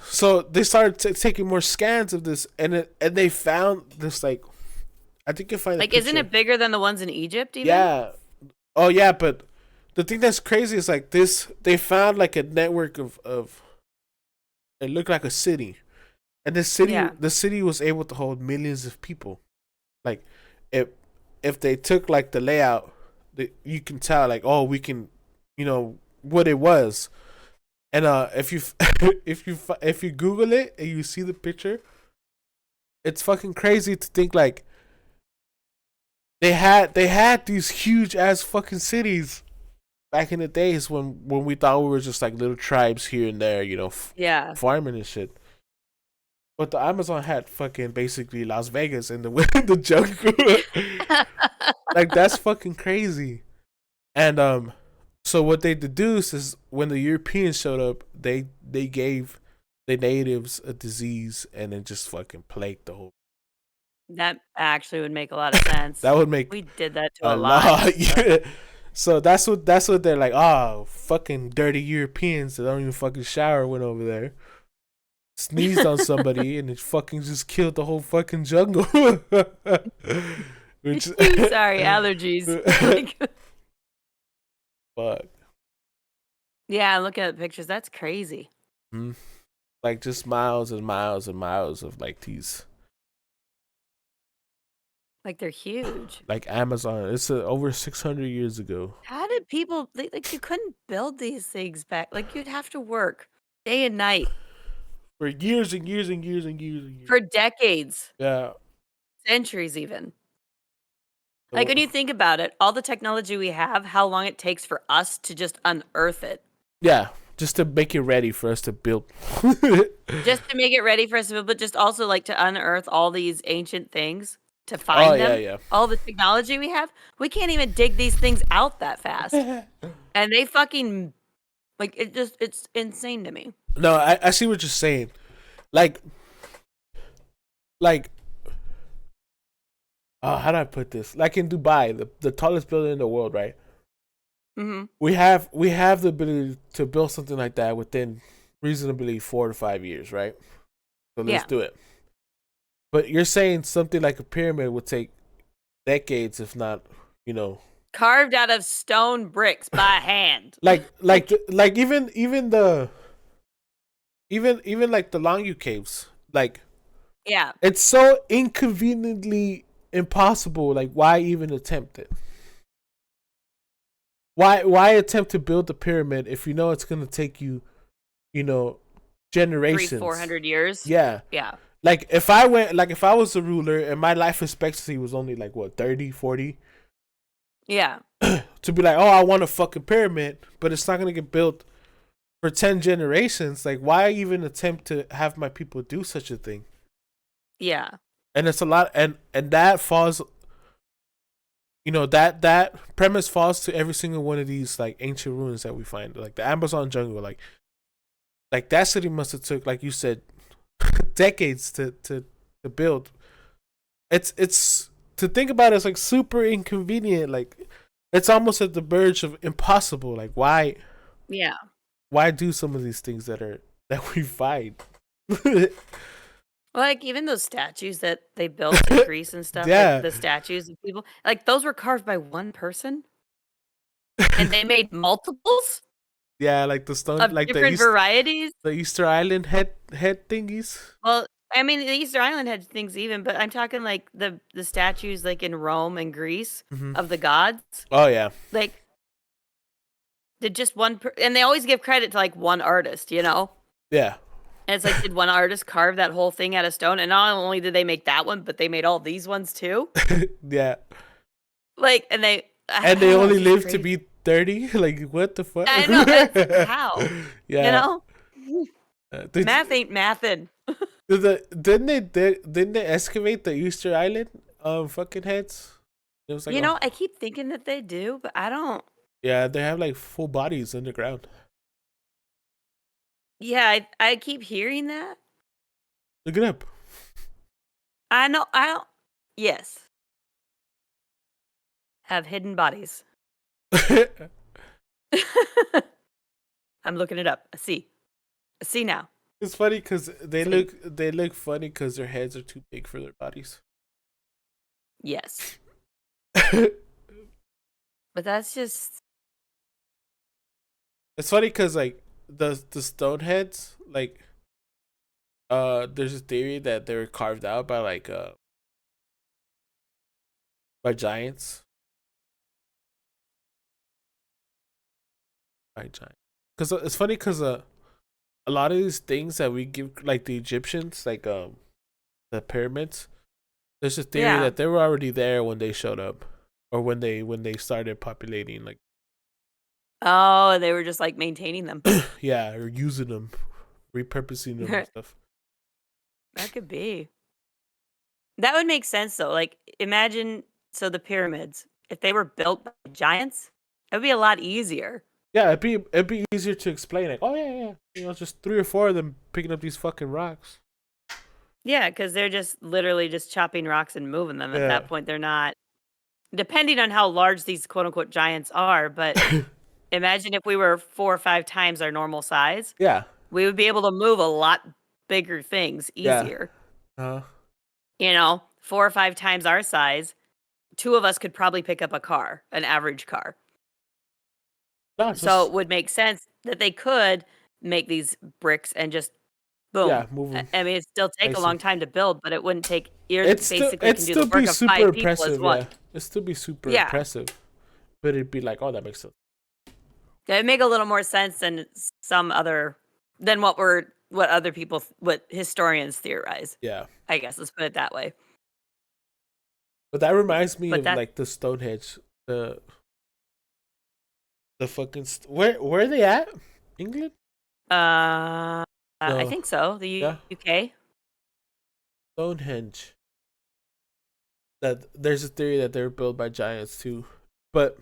So they started taking more scans of this, and they found this like. I think you'll find like, isn't it bigger than the ones in Egypt? Even? Yeah. Oh yeah, but the thing that's crazy is like this. They found like a network of. It looked like a city, and the city was able to hold millions of people. Like, if they took like the layout, you can tell like, oh, we can, what it was, and if you if you Google it and you see the picture, it's fucking crazy to think like. They had these huge ass fucking cities back in the days when we thought we were just like little tribes here and there, farming and shit. But the Amazon had fucking basically Las Vegas in the jungle. Like that's fucking crazy. And so what they deduced is when the Europeans showed up, they gave the natives a disease and then just fucking plagued the whole. That actually would make a lot of sense. That would make we did that to a lot. Yeah. So that's what they're like. Oh, fucking dirty Europeans that don't even fucking shower went over there, sneezed on somebody, and it fucking just killed the whole fucking jungle. Which sorry, allergies. Fuck. Yeah, look at the pictures. That's crazy. Mm-hmm. Like just miles and miles and miles of like these. Like they're huge. Like Amazon, it's over 600 years ago. How did people like? You couldn't build these things back. Like you'd have to work day and night for years and years and years and years and years. For decades. Yeah. Centuries even. Like when you think about it, all the technology we have, how long it takes for us to just unearth it. Yeah, just to make it ready for us to build. Just to make it ready for us to build, but just also like to unearth all these ancient things. To find them, yeah. All the technology we have, we can't even dig these things out that fast. And they fucking, like, it's insane to me. No, I see what you're saying. Like, how do I put this? Like in Dubai, the tallest building in the world, right? Mm-hmm. We have the ability to build something like that within reasonably 4 to 5 years, right? So let's do it. But you're saying something like a pyramid would take decades, if not you know, Carved out of stone bricks by hand. like even like the Longview caves, like Yeah. it's so inconveniently impossible. Like, why even attempt it? Why attempt to build the pyramid if you know it's gonna take you, generations, 300-400 years. Yeah. Yeah. Like if I was a ruler and my life expectancy was only like what 30, 40, Yeah. to be like, oh, I want a fucking pyramid, but it's not gonna get built for 10 generations. Like, why even attempt to have my people do such a thing? Yeah. And it's a lot, and that falls. That premise falls to every single one of these like ancient ruins that we find, like the Amazon jungle, like that city must have took, like you said, decades to build. It's to think about it, it's like super inconvenient. Like it's almost at the verge of impossible. Like why do some of these things that we find? Like even those statues that they built in Greece and stuff, Yeah. like the statues of people, like those were carved by one person, and they made multiples Yeah, like the stone, of like different varieties. the Easter Island head thingies. Well, I mean, the Easter Island had things even, but I'm talking like the statues like in Rome and Greece of the gods. Oh yeah. Like, did just and they always give credit to like one artist, Yeah. And it's like, did one artist carve that whole thing out of stone? And not only did they make that one, but they made all these ones too. Yeah. Like, and they only live to be 30. Like, what the fuck? I know. That's how. Yeah. Math ain't mathin'. Didn't they excavate the Easter Island fucking heads? It was like, I keep thinking that they do, but I don't. Yeah, they have like full bodies underground. Yeah, I keep hearing that. Look it up. I know. I don't. Yes. Have hidden bodies. I'm looking it up. I see now. It's funny because they look funny because their heads are too big for their bodies. Yes. But that's just. It's funny because like the stone heads, like there's a theory that they were carved out by like by giants. By giants. Because it's funny because a lot of these things that we give, like the Egyptians, like the pyramids, there's a theory that they were already there when they showed up, or when they started populating, like. Oh, they were just like maintaining them. Yeah, or using them, repurposing them and stuff. That could be. That would make sense though. Like imagine, so the pyramids, if they were built by giants, it would be a lot easier. Yeah, it'd be easier to explain. Like, oh yeah, just 3 or 4 of them picking up these fucking rocks. Yeah, because they're just literally just chopping rocks and moving them. At that point, they're not. Depending on how large these quote unquote giants are, but imagine if we were 4 or 5 times our normal size. Yeah, we would be able to move a lot bigger things easier. Yeah. 4 or 5 times our size, 2 of us could probably pick up a car, an average car. So it would make sense that they could make these bricks and just boom. Yeah, move them. I mean, it'd still take a long time to build, but it wouldn't take years. It'd still be super impressive. Yeah, it'd still be super impressive. But it'd be like, oh, that makes sense. Yeah, it'd make a little more sense than what historians theorize. Yeah, I guess let's put it that way. But that reminds me of like the Stonehenge, the fucking where are they at? England? I think so. The UK. Stonehenge. That there's a theory that they were built by giants too, but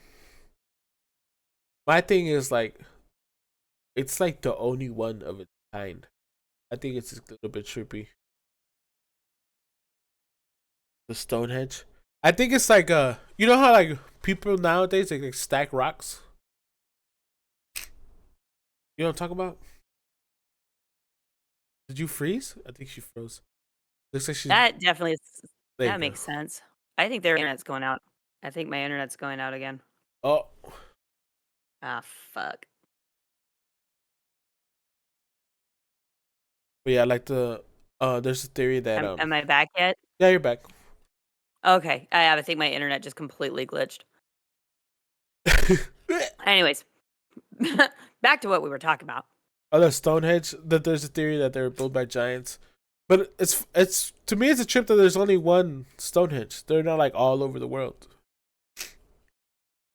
my thing is like, it's like the only one of its kind. I think it's a little bit trippy. The Stonehenge. I think it's like you know how like people nowadays like stack rocks. You know what I'm talking about? Did you freeze? I think she froze. Looks like that definitely that makes sense. I think their internet's going out. I think my internet's going out again. Oh, Ah, fuck. but yeah, like there's a theory that Am I back yet? yeah, you're back. Okay. I think my internet just completely glitched. Anyways, back to what we were talking about. Oh, the Stonehenge. That there's a theory that they were built by giants, but it's to me it's a trip that there's only one Stonehenge. They're not like all over the world.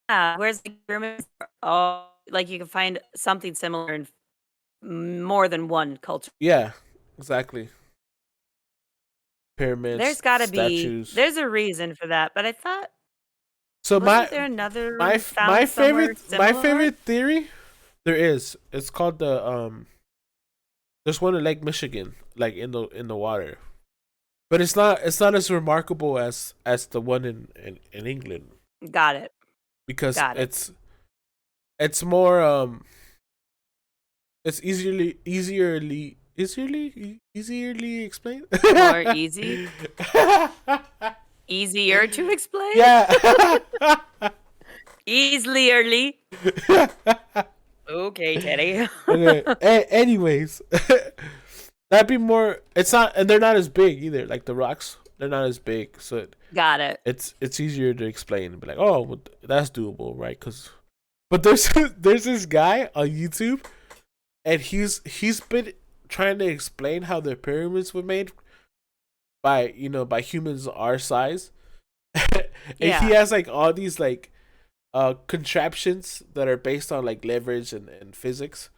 Where's the pyramids? Oh, like you can find something similar in more than one culture. Yeah, exactly. Pyramids. There's got to statues. be. There's a reason for that, but I thought. So Wasn't there another my found somewhere similar? favorite theory there is. It's called the there's one in Lake Michigan, like in the water. But it's not as remarkable as the one in England. Got it. Because it's more it's easily explained. More easy. Easier to explain. Yeah. Easily. Okay, Teddy. Okay. Anyways, that'd be more. It's not, and they're not as big either. Like the rocks, they're not as big, so Got it. it's easier to explain. Be like, oh, well, that's doable, right? But there's this guy on YouTube, and he's been trying to explain how the pyramids were made by humans our size. And he has like all these like contraptions that are based on like leverage and physics.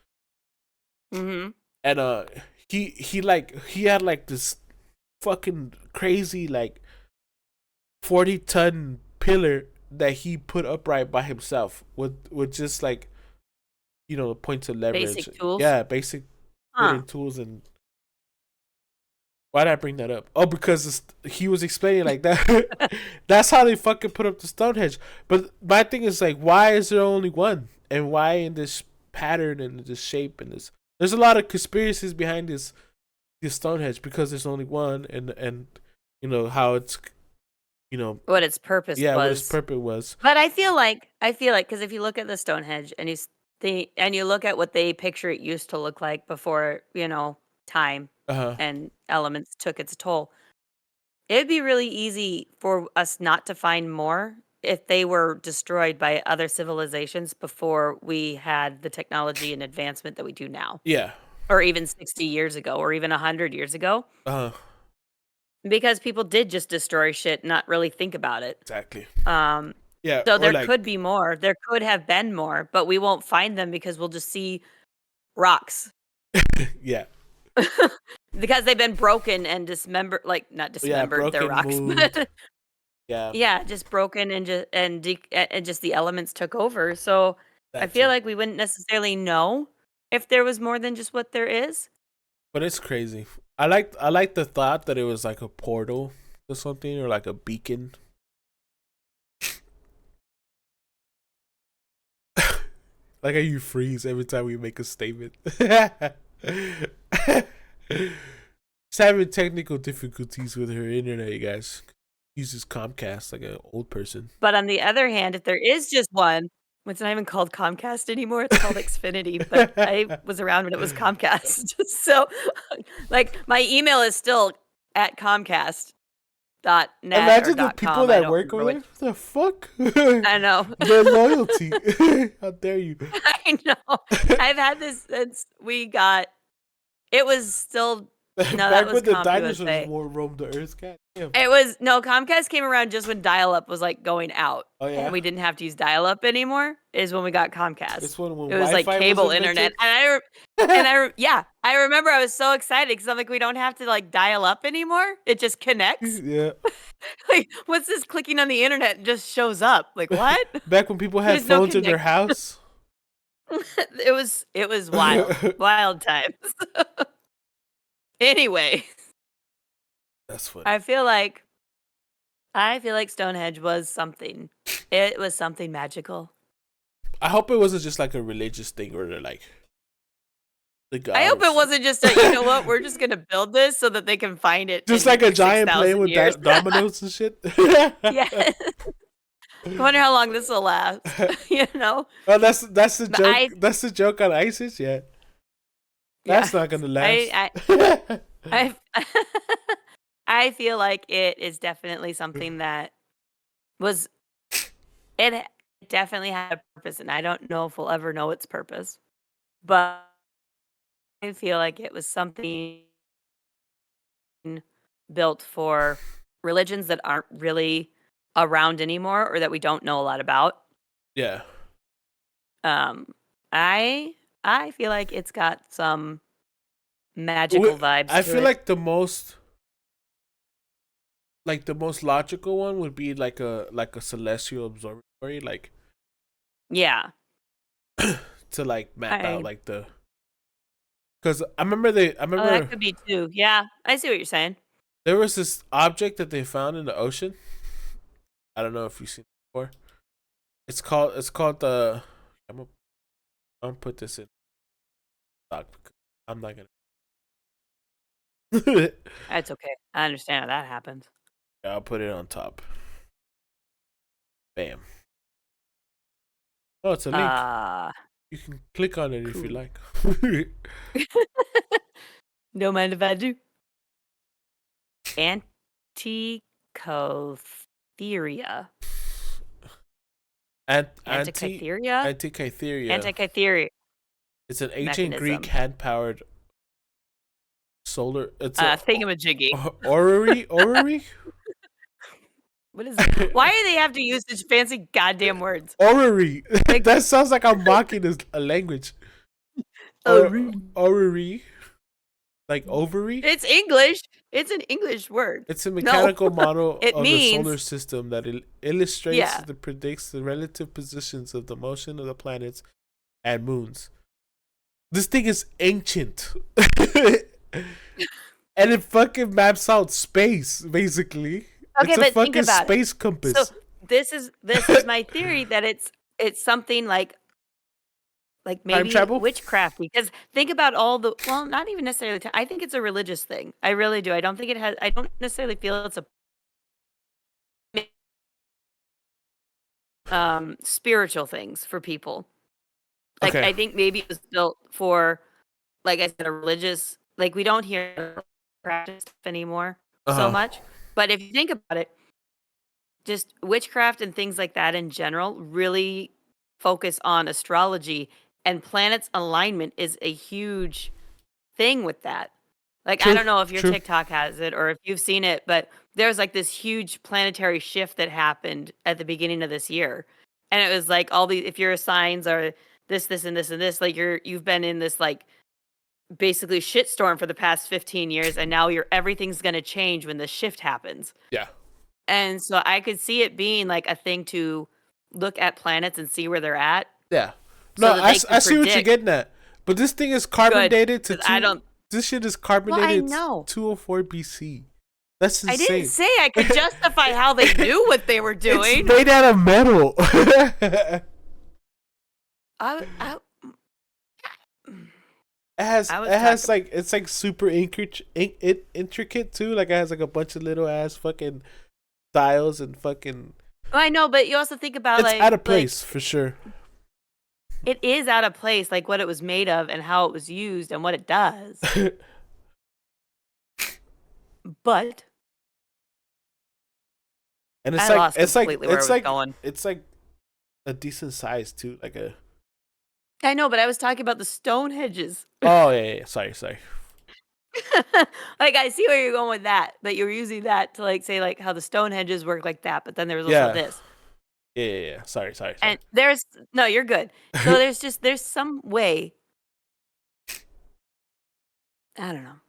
Mm-hmm. And he had like this fucking crazy like 40-ton pillar that he put upright by himself with just like points of leverage. Basic tools. Yeah, basic wooden tools. And why did I bring that up? Oh, because he was explaining like that. That's how they fucking put up the Stonehenge. But my thing is like, why is there only one? And why in this pattern and this shape and this? There's a lot of conspiracies behind this Stonehenge because there's only one, and how it's what its purpose was. Yeah, what its purpose was. But I feel like because if you look at the Stonehenge and you look at what they picture it used to look like before time and elements took its toll, it'd be really easy for us not to find more if they were destroyed by other civilizations before we had the technology and advancement that we do now. Yeah. Or even 60 years ago, or even 100 years ago. Because people did just destroy shit, not really think about it. Exactly. Yeah. So there could be more. There could have been more, but we won't find them because we'll just see rocks. Yeah. Because they've been broken and dismembered, like not dismembered, they're rocks. But yeah, just broken and just the elements took over. So I feel like we wouldn't necessarily know if there was more than just what there is. But it's crazy. I like the thought that it was like a portal or something, or like a beacon. Like how you freeze every time we make a statement. She's having technical difficulties with her internet, you guys. Uses Comcast like an old person. But on the other hand, if there is just one, it's not even called Comcast anymore. It's called Xfinity. But I was around when it was Comcast. So, like, my email is still at Comcast.net. Imagine the people that work over there. What the fuck? I know. Their loyalty. How dare you? I know. I've had this since we got. It was still. No, back that was when the CompUSA. dinosaurs roamed the earth. God damn. It was Comcast came around just when dial-up was like going out. Oh yeah. And we didn't have to use dial-up anymore. Is when we got Comcast. This one when it was like cable internet, and I remember I was so excited because I'm like, we don't have to like dial up anymore. It just connects. Yeah. Like, what's this clicking on the internet and just shows up? Like what? Back when people had phones in their house. It was wild times. Anyway. That's funny. I feel like Stonehenge was something. It was something magical. I hope it wasn't just like a religious thing where they're like the gods. I hope it wasn't just you know what, we're just gonna build this so that they can find it. Just like a giant plane with dominoes and shit. Yeah. I wonder how long this will last. You know? Oh, that's the But joke. That's the joke on ISIS. Yeah, that's not gonna last. I I feel like it is definitely something that was it definitely had a purpose, and I don't know if we'll ever know its purpose. But I feel like it was something built for religions that aren't really around anymore or that we don't know a lot about. Yeah. Um, I feel like it's got some magical vibes. I to feel it. like the most logical one would be like a celestial observatory, like yeah, to like map out like the. Because I remember that could be too. Yeah, I see what you're saying. there was this object that they found in the ocean. I don't know if you've seen it before. It's called the. I'm gonna put this in. I'm not gonna. That's okay. I understand how that happens. Yeah, I'll put it on top. Bam. Oh, it's a link. You can click on it if you like. Don't mind if I do. Antikytheria. Antikytheria. Antikytheria. It's an ancient Greek hand-powered solar. It's a thingamajiggy. Orrery. What is it? Why do they have to use such fancy goddamn words? Orrery. Like, that sounds like I'm mocking a language. Orrery. Like ovary? It's English. It's an English word. It's a mechanical model of means, the solar system that illustrates and predicts the relative positions of the motion of the planets and moons. This thing is ancient. And it fucking maps out space, basically. Okay, it's a but fucking think about space compass. So this is my theory that it's something like maybe witchcraft, because think about all the not even necessarily. I think it's a religious thing. I really do. I don't think it has. I don't necessarily feel it's a spiritual things for people. Like I think maybe it was built for, like I said, a religious. Like we don't hear practice anymore so much. But if you think about it, just witchcraft and things like that in general really focus on astrology, and planets alignment is a huge thing with that. Like, I don't know if your TikTok has it or if you've seen it, but there's like this huge planetary shift that happened at the beginning of this year. And it was like if your signs are this, and this, and this, like you've been in this like basically shitstorm for the past 15 years, and now everything's going to change when the shift happens. Yeah. And so I could see it being like a thing to look at planets and see where they're at. Yeah. No, I see what you're getting at. But this thing is carbon dated to this shit is carbon dated 204 BC. That's insane. I didn't say I could justify how they knew what they were doing. It's made out of metal. It has like, it's like super intricate too. Like it has like a bunch of little ass fucking styles and fucking. I know, but you also think about it's out of place for sure. It is out of place, like what it was made of and how it was used and what it does. But and it's like a decent size too, like a. I know, but I was talking about the Stonehenges. Oh yeah. Sorry. Like I see where you're going with that, but you're using that to like say like how the Stonehenges work like that, but then there was also this. Yeah. Sorry. And you're good. So there's some way. I don't know.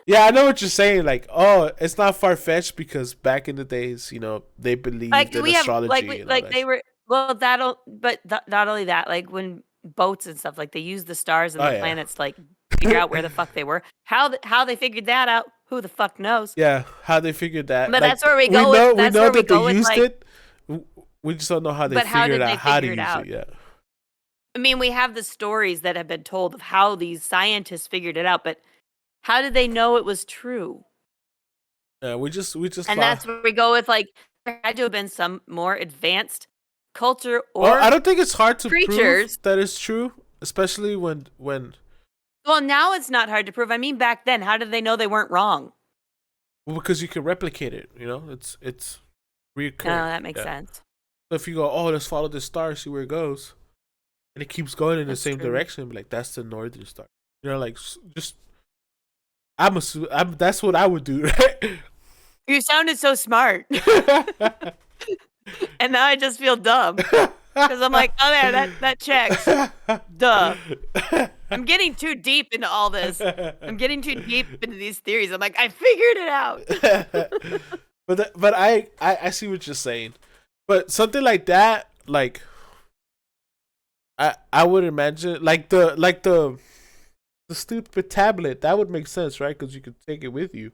Yeah, I know what you're saying. Like, it's not far fetched because back in the days, they believed in astrology. Not only that, like when boats and stuff, like they use the stars and the planets to like figure out where the fuck they were. How they figured that out, who the fuck knows? Yeah, how they figured that. But that's where we go. We know that they used it. We just don't know how they figured out how to use it. Yeah. I mean, we have the stories that have been told of how these scientists figured it out, but how did they know it was true? Yeah, we just and that's where we go with like had to have been some more advanced culture or Well, I don't think it's hard to creatures. prove that it's true, especially when Well, now it's not hard to prove. I mean, back then, how did they know they weren't wrong? well, because you can replicate it. It's No, reoccurring. that makes Yeah. sense. So if you go, oh, let's follow this star, see where it goes, and it keeps going in the That's same true. direction, like that's the northern star. Like just I'm that's what I would do, right? You sounded so smart, and now I just feel dumb because I'm like, oh, there, that checks. Duh. I'm getting too deep into all this. I'm getting too deep into these theories. I'm like, I figured it out. But I see what you're saying. But something like that, like I would imagine, like the stupid tablet, that would make sense, right? Because you could take it with you.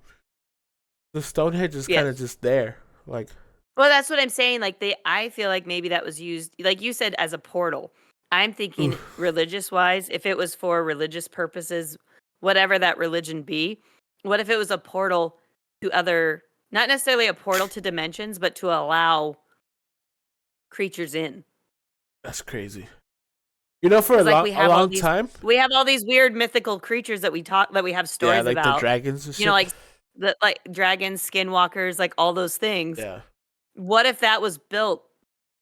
The Stonehenge is kind of just there, like. Well, that's what I'm saying. Like I feel like maybe that was used, like you said, as a portal. I'm thinking religious wise, if it was for religious purposes, whatever that religion be, what if it was a portal to other, not necessarily a portal to dimensions, but to allow creatures in? That's crazy. For a long time, we have all these weird mythical creatures that we have stories like about. the dragons and shit. Like dragons, skinwalkers, like all those things. Yeah. What if that was built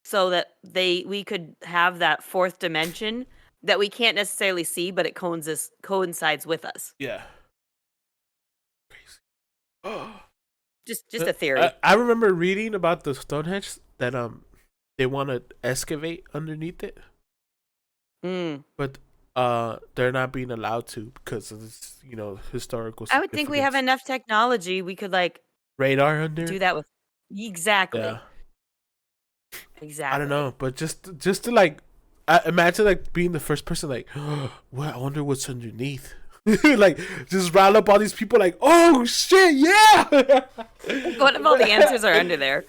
so that we could have that fourth dimension that we can't necessarily see, but it coincides with us? Yeah. Crazy. Just a theory. I remember reading about the Stonehenge that they want to excavate underneath it. But they're not being allowed to because of this, historical. I would think we have enough technology. We could radar under. Do that with exactly. Yeah. Exactly. I don't know, but just to imagine being the first person well, I wonder what's underneath. Just rile up all these people oh shit, yeah. What if all the answers are under there?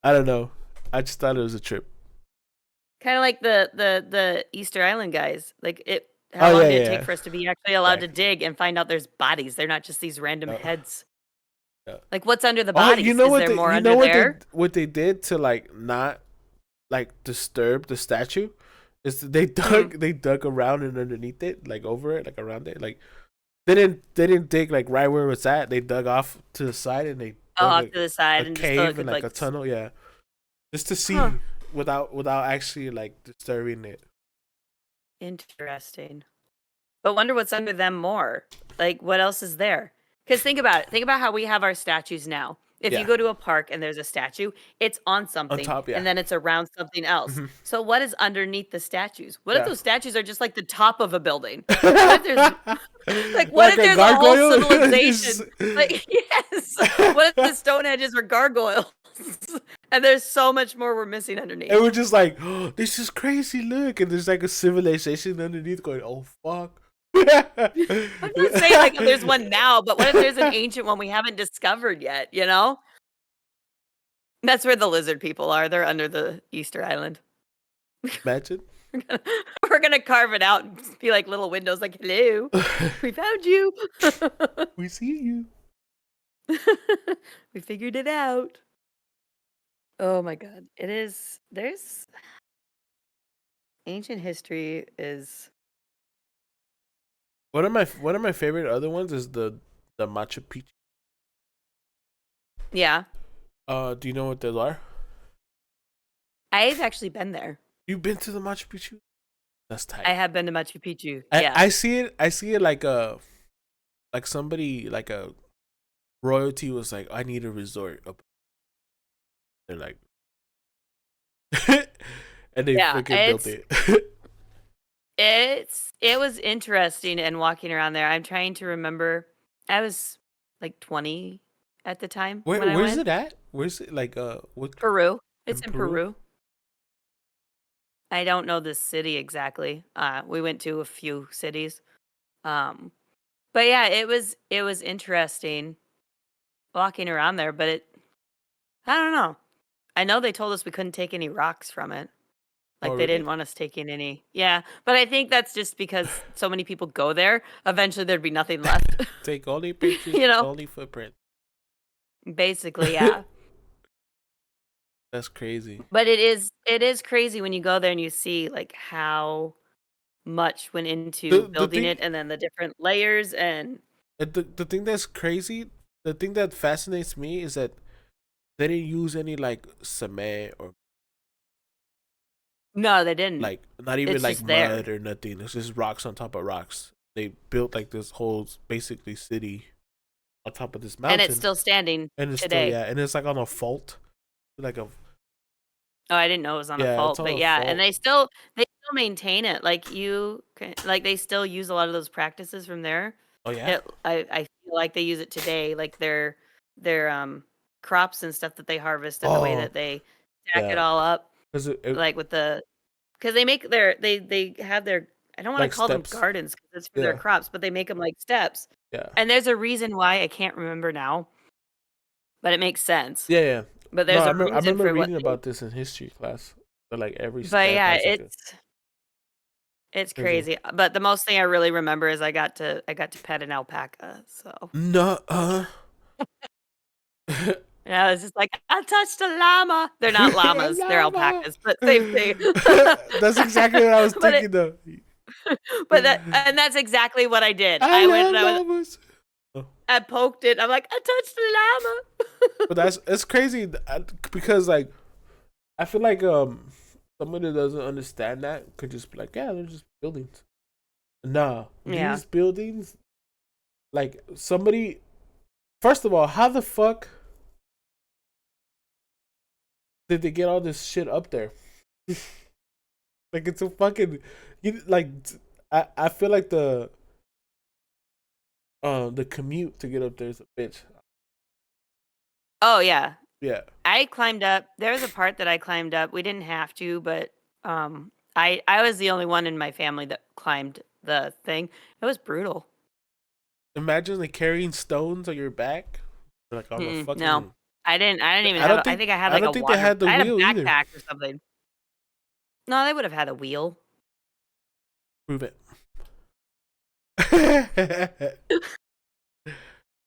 I don't know. I just thought it was a trip. Kind of like the Easter Island guys. How long did it take for us to be actually allowed to dig and find out there's bodies? They're not just these random heads. Yeah. What's under the bodies? Is there more under there? What they did to not disturb the statue is they dug around and underneath it, over it, around it. They didn't dig right where it's at. They dug off to the side and they off to the side and cave and a tunnel, yeah. Just to see without actually disturbing it. Interesting. But wonder what's under them more. What else is there? Because think about it. Think about how we have our statues now. If you go to a park and there's a statue, it's on something, on top, and then it's around something else. Mm-hmm. So what is underneath the statues? What if those statues are just the top of a building? What if there's what if there's a whole civilization? Yes. What if the Stonehenges are gargoyles? And there's so much more we're missing underneath. And we're just oh, this is crazy. Look, and there's a civilization underneath going, oh fuck. I'm not saying there's one now, but what if there's an ancient one we haven't discovered yet, That's where the lizard people are. They're under the Easter Island. Imagine. We're gonna carve it out and be little windows hello, we found you. We see you. We figured it out. Oh my god. There's ancient history is One of my favorite other ones is the Machu Picchu. Yeah. Do you know what those are? I've actually been there. You've been to the Machu Picchu? That's tight. I have been to Machu Picchu. I see it like somebody a royalty was I need a resort up. They're and they freaking built it. It was interesting and walking around there. I'm trying to remember. I was 20 at the time. Where's it at? Where's it what? Peru. It's in Peru. I don't know the city exactly. We went to a few cities. But yeah, it was interesting walking around there, but I don't know. I know they told us we couldn't take any rocks from it. They didn't want us taking any. Yeah, but I think that's just because so many people go there. Eventually, there'd be nothing left. Take only pictures, only footprint. Basically, yeah. That's crazy. But it is crazy when you go there and you see like how much went into The building thing it and then the different layers and the thing that's crazy, the thing that fascinates me is that they didn't use any like cement or no, they didn't. like not even It's like just there. mud or nothing. It's just rocks on top of rocks. They built like this whole basically city on top of this And it's mountain, still standing and it's still today. and it's like on a fault, like a Oh, I didn't know it was on a yeah, it's fault, on but a yeah, and fault. they still maintain it. Like like they still use a lot of those practices from there. Oh yeah, I feel like they use it today, like their crops and stuff that they harvest and the way oh that they stack it yeah, all up, because like with because they have their I don't want to like call them steps. gardens because it's for their Yeah, crops, but they make them like steps. yeah, And there's a reason why I can't remember now, but it makes sense. yeah, yeah. But No, there's a I reason remember for what reading they. about this in history class. But like every But step yeah, has like a it's crazy. crazy. But the most thing I really remember is I got to pet an alpaca. So No, yeah, I was just like, I touched a llama. They're not llamas, they're llama. alpacas, but same thing. That's exactly what I was but it, thinking though. that's exactly what I did. I I went love and llamas. Oh, I poked it. I'm like, I touched a llama. but it's crazy because like I feel like somebody that doesn't understand that could just be like, yeah, they're just buildings. Nah, Yeah. these buildings, like somebody. First of all, how the fuck did they get all this shit up there? Like it's a fucking, like I feel like the commute to get up there is a bitch. Oh yeah. Yeah. I climbed up. There was a part that I climbed up. We didn't have to, but I was the only one in my family that climbed the thing. It was brutal. Imagine like carrying stones on your back, like on a No, fucking. I didn't even I have. don't I think think I had I like don't a think they water. had the I had a wheel either. backpack or something. No, they would have had a wheel. Prove it.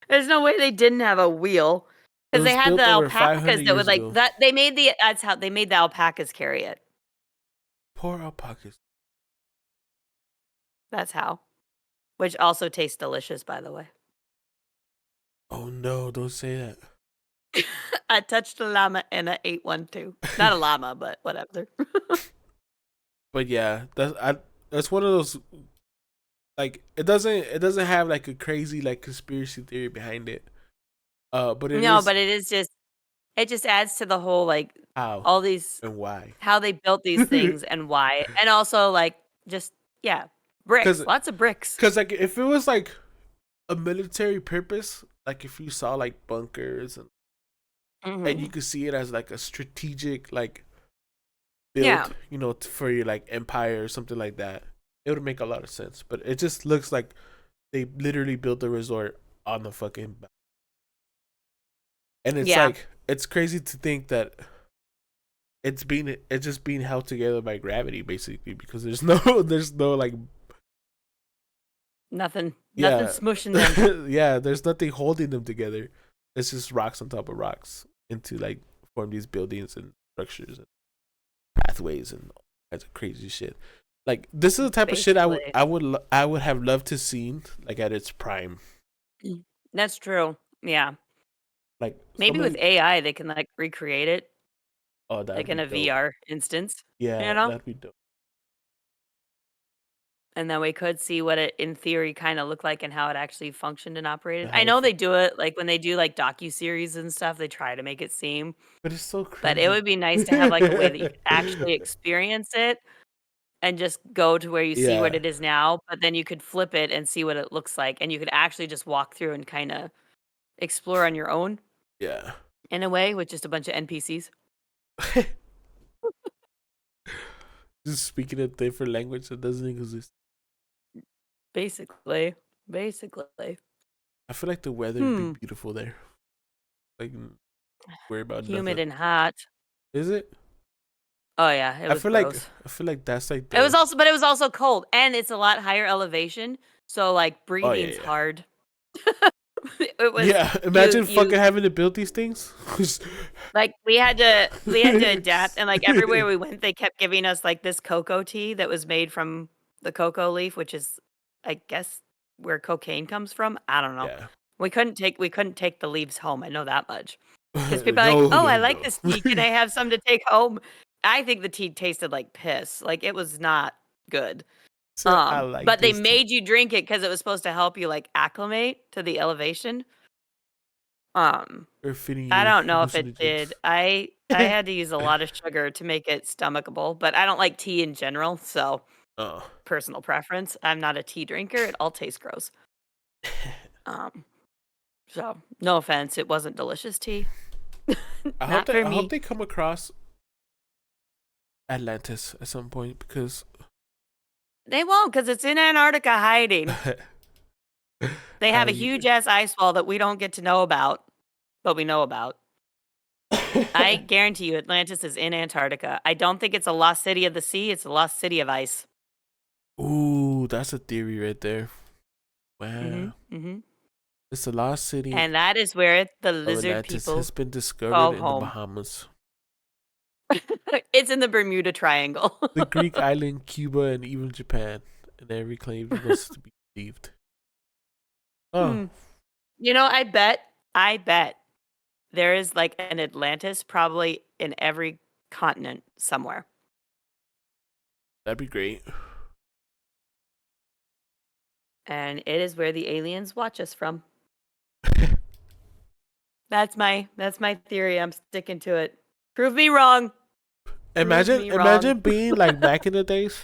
There's no way they didn't have a wheel It because they was had the built over 500 alpacas that would years like ago. that. They made the that's how they made the alpacas carry it. Poor alpacas. That's how. Which also tastes delicious, by the way. Oh no! Don't say that. I touched a llama and I ate one too. Not a llama, but whatever. But yeah, that's one of those. Like it doesn't have like a crazy like conspiracy theory behind it. But it No, is but it just adds to the whole like how all these and why. how they built these things and why. And also like just yeah, Because bricks. Lots of bricks. like if it was like a military purpose, like if you saw like bunkers and you Mhm. could see it as like a strategic like build, Yeah. for your like empire or something like that, it would make a lot of sense. But it just looks like they literally built a resort on the fucking and it's Yeah. like it's crazy to think that it's just being held together by gravity basically because there's no like Nothing yeah smushing them. yeah there's nothing holding them together. It's just rocks on top of rocks into like form these buildings and structures and pathways and all kinds of crazy shit. Like this is the type of shit Basically. I would have loved to seen like at its prime. That's true. Yeah. Like Maybe with somebody AI they can like recreate it oh like that'd in be a dope. VR instance, you Yeah, know? that'd be dope. And then we could see what it in theory kind of looked like and how it actually functioned and operated. How I the know fuck they do it like when they do like docu-series and stuff, they try to make it seem, but it's so but it crazy. would be nice to have like a way that you could actually experience it and just go to where you see what Yeah, it is now, but then you could flip it and see what it looks like and you could actually just walk through and kind of explore on your own yeah. in a way with just a bunch of NPCs. Just speaking a different language that doesn't exist. Basically. Basically. I feel like the weather would be Hmm. beautiful there. Like worry about Humid nothing. and hot. Is it? Oh yeah, it I was feel like gross. that's like It was the also but it was also cold and it's a lot higher elevation, so like oh yeah breathing's yeah. hard. It was Yeah, imagine fucking having to build these things. like we had to adapt, and like everywhere we went, they kept giving us like this cocoa tea that was made from the cocoa leaf, which is, I guess, where cocaine comes from. I don't know. Yeah. We couldn't take the leaves home. I know that much. Because people are No, like, "Oh, no, I like no. this tea. Can I have some to take home?" I think the tea tasted like piss. Like it was not good. So I like But they this made you drink it because it was supposed to help you like acclimate to the elevation. Or fitting I your don't know if it hallucinogens. did. I had to use a lot of sugar to make it stomachable, but I don't like tea in general, so Oh. personal preference. I'm not a tea drinker. It all tastes gross. So no offense, it wasn't delicious tea. I Not for me. hope they come across Atlantis at some point because They won't, because it's in Antarctica hiding. They have a huge ass ice wall that we don't get to know about, but we know about. I guarantee you Atlantis is in Antarctica. I don't think it's a lost city of the sea, it's a lost city of ice. Ooh, that's a theory right there. Wow. Mm-hmm. It's the lost city And that is where the of lizard Atlantis people has been discovered call in the home. Bahamas. It's in the Bermuda Triangle. The Greek island, Cuba, and even Japan. And every claim was to be believed. Oh. You know, I bet there is like an Atlantis probably in every continent somewhere. That'd be great. And it is where the aliens watch us from. That's my theory. I'm sticking to it. Prove me wrong. Imagine being like back in the days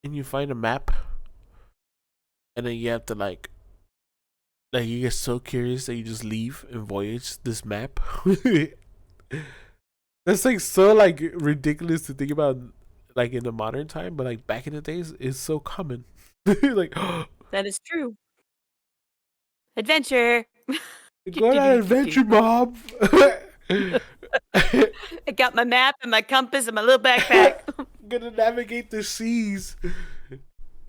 and you find a map and then you have to like you get so curious that you just leave and voyage this map. That's like so like ridiculous to think about like in the modern time, but like back in the days it's so common. Like that is true. Adventure. Go on an adventure, Mom. I got my map and my compass and my little backpack. Gonna navigate the seas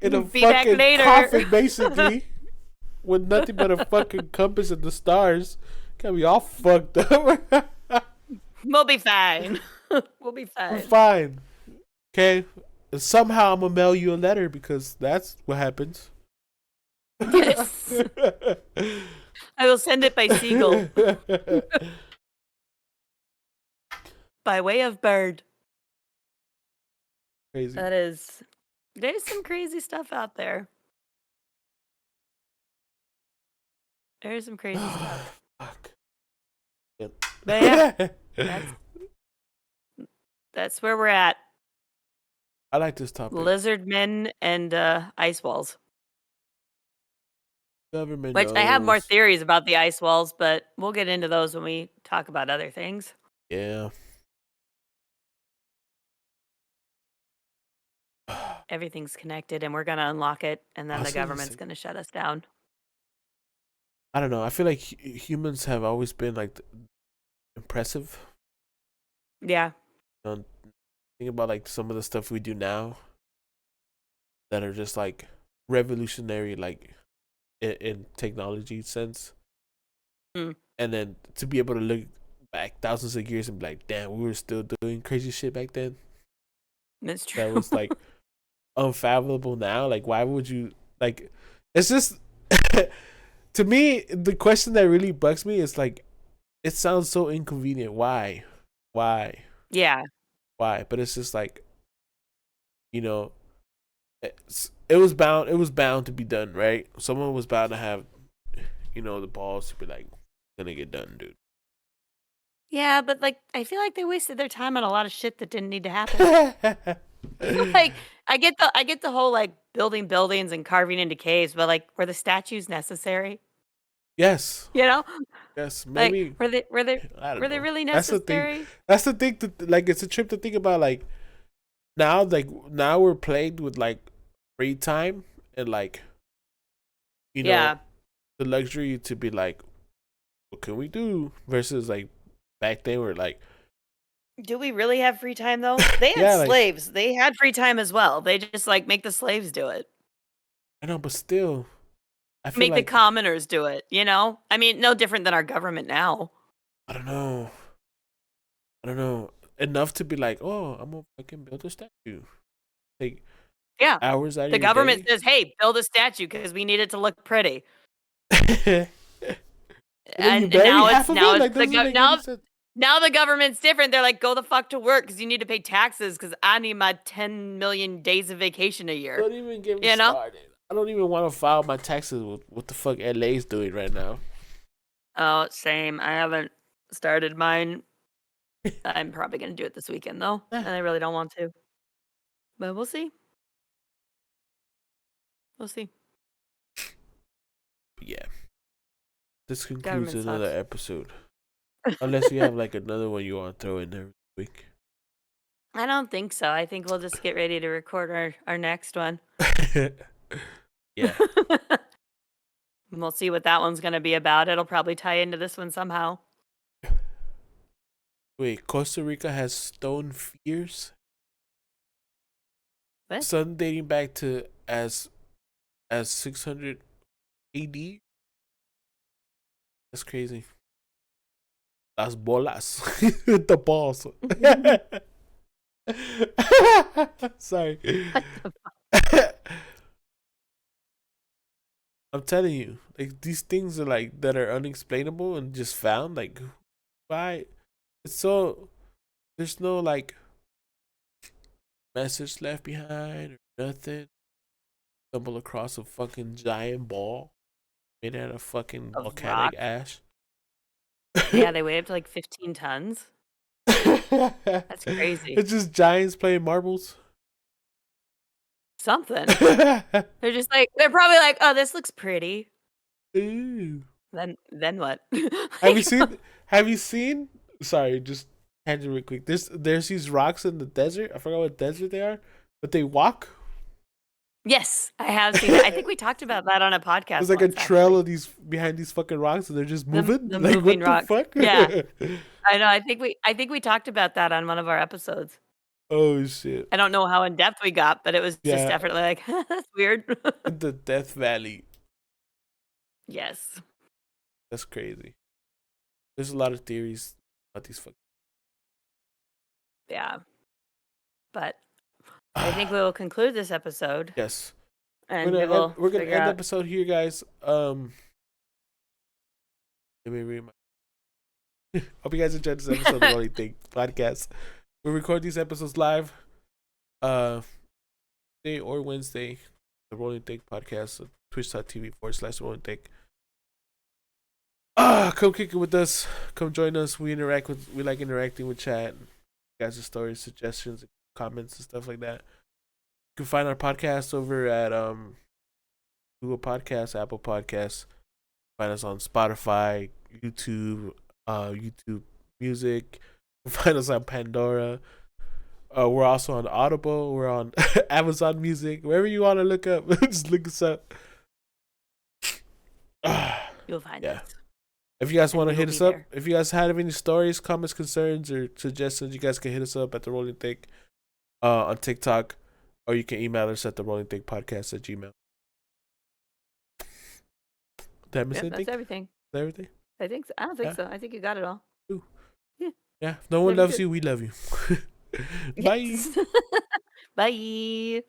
in a Be back fucking later. coffin, basically, with nothing but a fucking compass and the stars. Got me all fucked up. We'll be fine. We'll be fine. We're fine. Okay. And somehow I'm gonna mail you a letter because that's what happens. Yes. I will send it by seagull. By way of bird. Crazy. There's some crazy stuff out there. There's some crazy stuff. Fuck. But yeah, that's where we're at. I like this topic. Lizard men and ice walls. Government Which I have more knows. theories about the ice walls, but we'll get into those when we talk about other things. Yeah. Everything's connected, and we're gonna unlock it, and then the Also, government's gonna shut us down. I don't know. I feel like humans have always been like impressive. Yeah. Think about like some of the stuff we do now that are just like revolutionary, like in technology sense. Mm. And then to be able to look back thousands of years and be like, damn, we were still doing crazy shit back then. That's true. That was like unfathomable now. Like, why would you like? It's just to me the question that really bugs me is like, it sounds so inconvenient. Why? Yeah. Why? But it's just like, you know, it was bound to be done, right? Someone was bound to have, you know, the balls to be like, gonna get done, dude. Yeah, but like I feel like they wasted their time on a lot of shit that didn't need to happen. Like I get the whole like building buildings and carving into caves, but like were the statues necessary? Yes. You know? Yes. Maybe. Like, were they I don't were they know. really That's the necessary? thing. That's the thing. Like, it's a trip to think about. Like now we're plagued with like free time and like, you know, the luxury to be like, what can we do? Versus like back then we're like, Do we really have free time though? They had Yeah, like- slaves. They had free time as well. They just like make the slaves do it. I know, but still, I feel Make the like commoners do it, you know? I mean, no different than our government now. I don't know. Enough to be like, oh, I'm gonna fucking build a statue. Take Yeah. hours out of The your government day. says, hey, build a statue because we need it to look pretty. And then you And bury now half it's of now it. it's Like doesn't make any sense. now the government's different. They're like, go the fuck to work because you need to pay taxes because I need my 10 million days of vacation a year. Don't even get me You know? started. I don't even want to file my taxes with what the fuck LA's doing right now. Oh, same. I haven't started mine. I'm probably gonna do it this weekend though, and I really don't want to. But we'll see. We'll see. Yeah. This concludes Government another sucks. episode. Unless you have like another one you want to throw in there this week. I don't think so. I think we'll just get ready to record our next one. Yeah. And we'll see what that one's gonna be about. It'll probably tie into this one somehow. Wait, Costa Rica has stone fears? What? Some dating back to as 600 AD? That's crazy. Las bolas. The balls. Sorry. I'm telling you, like these things are like that are unexplainable and just found. Like, why? It's so there's no like message left behind or nothing. Stumble across a fucking giant ball made out of fucking Of volcanic rock. ash. Yeah, they weigh up to like 15 tons. That's crazy. It's just giants playing marbles. Something. They're just like they're probably like, oh, this looks pretty. Ooh. Then what? Have you seen? Sorry, just tangent real quick. There's these rocks in the desert. I forgot what desert they are, but they walk. Yes, I have seen that. I think we talked about that on a podcast. There's like a once, trail actually. of these behind these fucking rocks, and they're just moving. The Like moving what rocks. the fuck? Yeah. I know. I think we talked about that on one of our episodes. Oh shit! I don't know how in depth we got, but it was just Yeah. definitely like that's weird. In the Death Valley. Yes. That's crazy. There's a lot of theories about these fucking. Yeah. But I think we will conclude this episode. Yes. And We're gonna end figure the out. episode here, guys. Let me read my. Hope you guys enjoyed this episode of the Rolling Think podcast. We record these episodes live, Tuesday or Wednesday. The Rolling Think podcast, twitch.tv/Rolling Think. Come kick it with us. Come join us. We like interacting with chat. Guys' stories, suggestions, comments, and stuff like that. You can find our podcast over at Google Podcasts, Apple Podcasts. Find us on Spotify, YouTube, YouTube Music. Find us on Pandora. We're also on Audible. We're on Amazon Music. Wherever you want to look up, just look us up. You'll find Yeah. us. If you guys want to we will hit us be up, there. if you guys have any stories, comments, concerns, or suggestions, you guys can hit us up at the Rolling Think on TikTok, or you can email us at the Rolling Think Podcast at gmail. Did I miss anything? That's everything. Is that everything? I think so. I don't think Yeah. so. I think you got it all. Yeah. If no one Very loves good. you, we love you. Bye. Yes. Bye.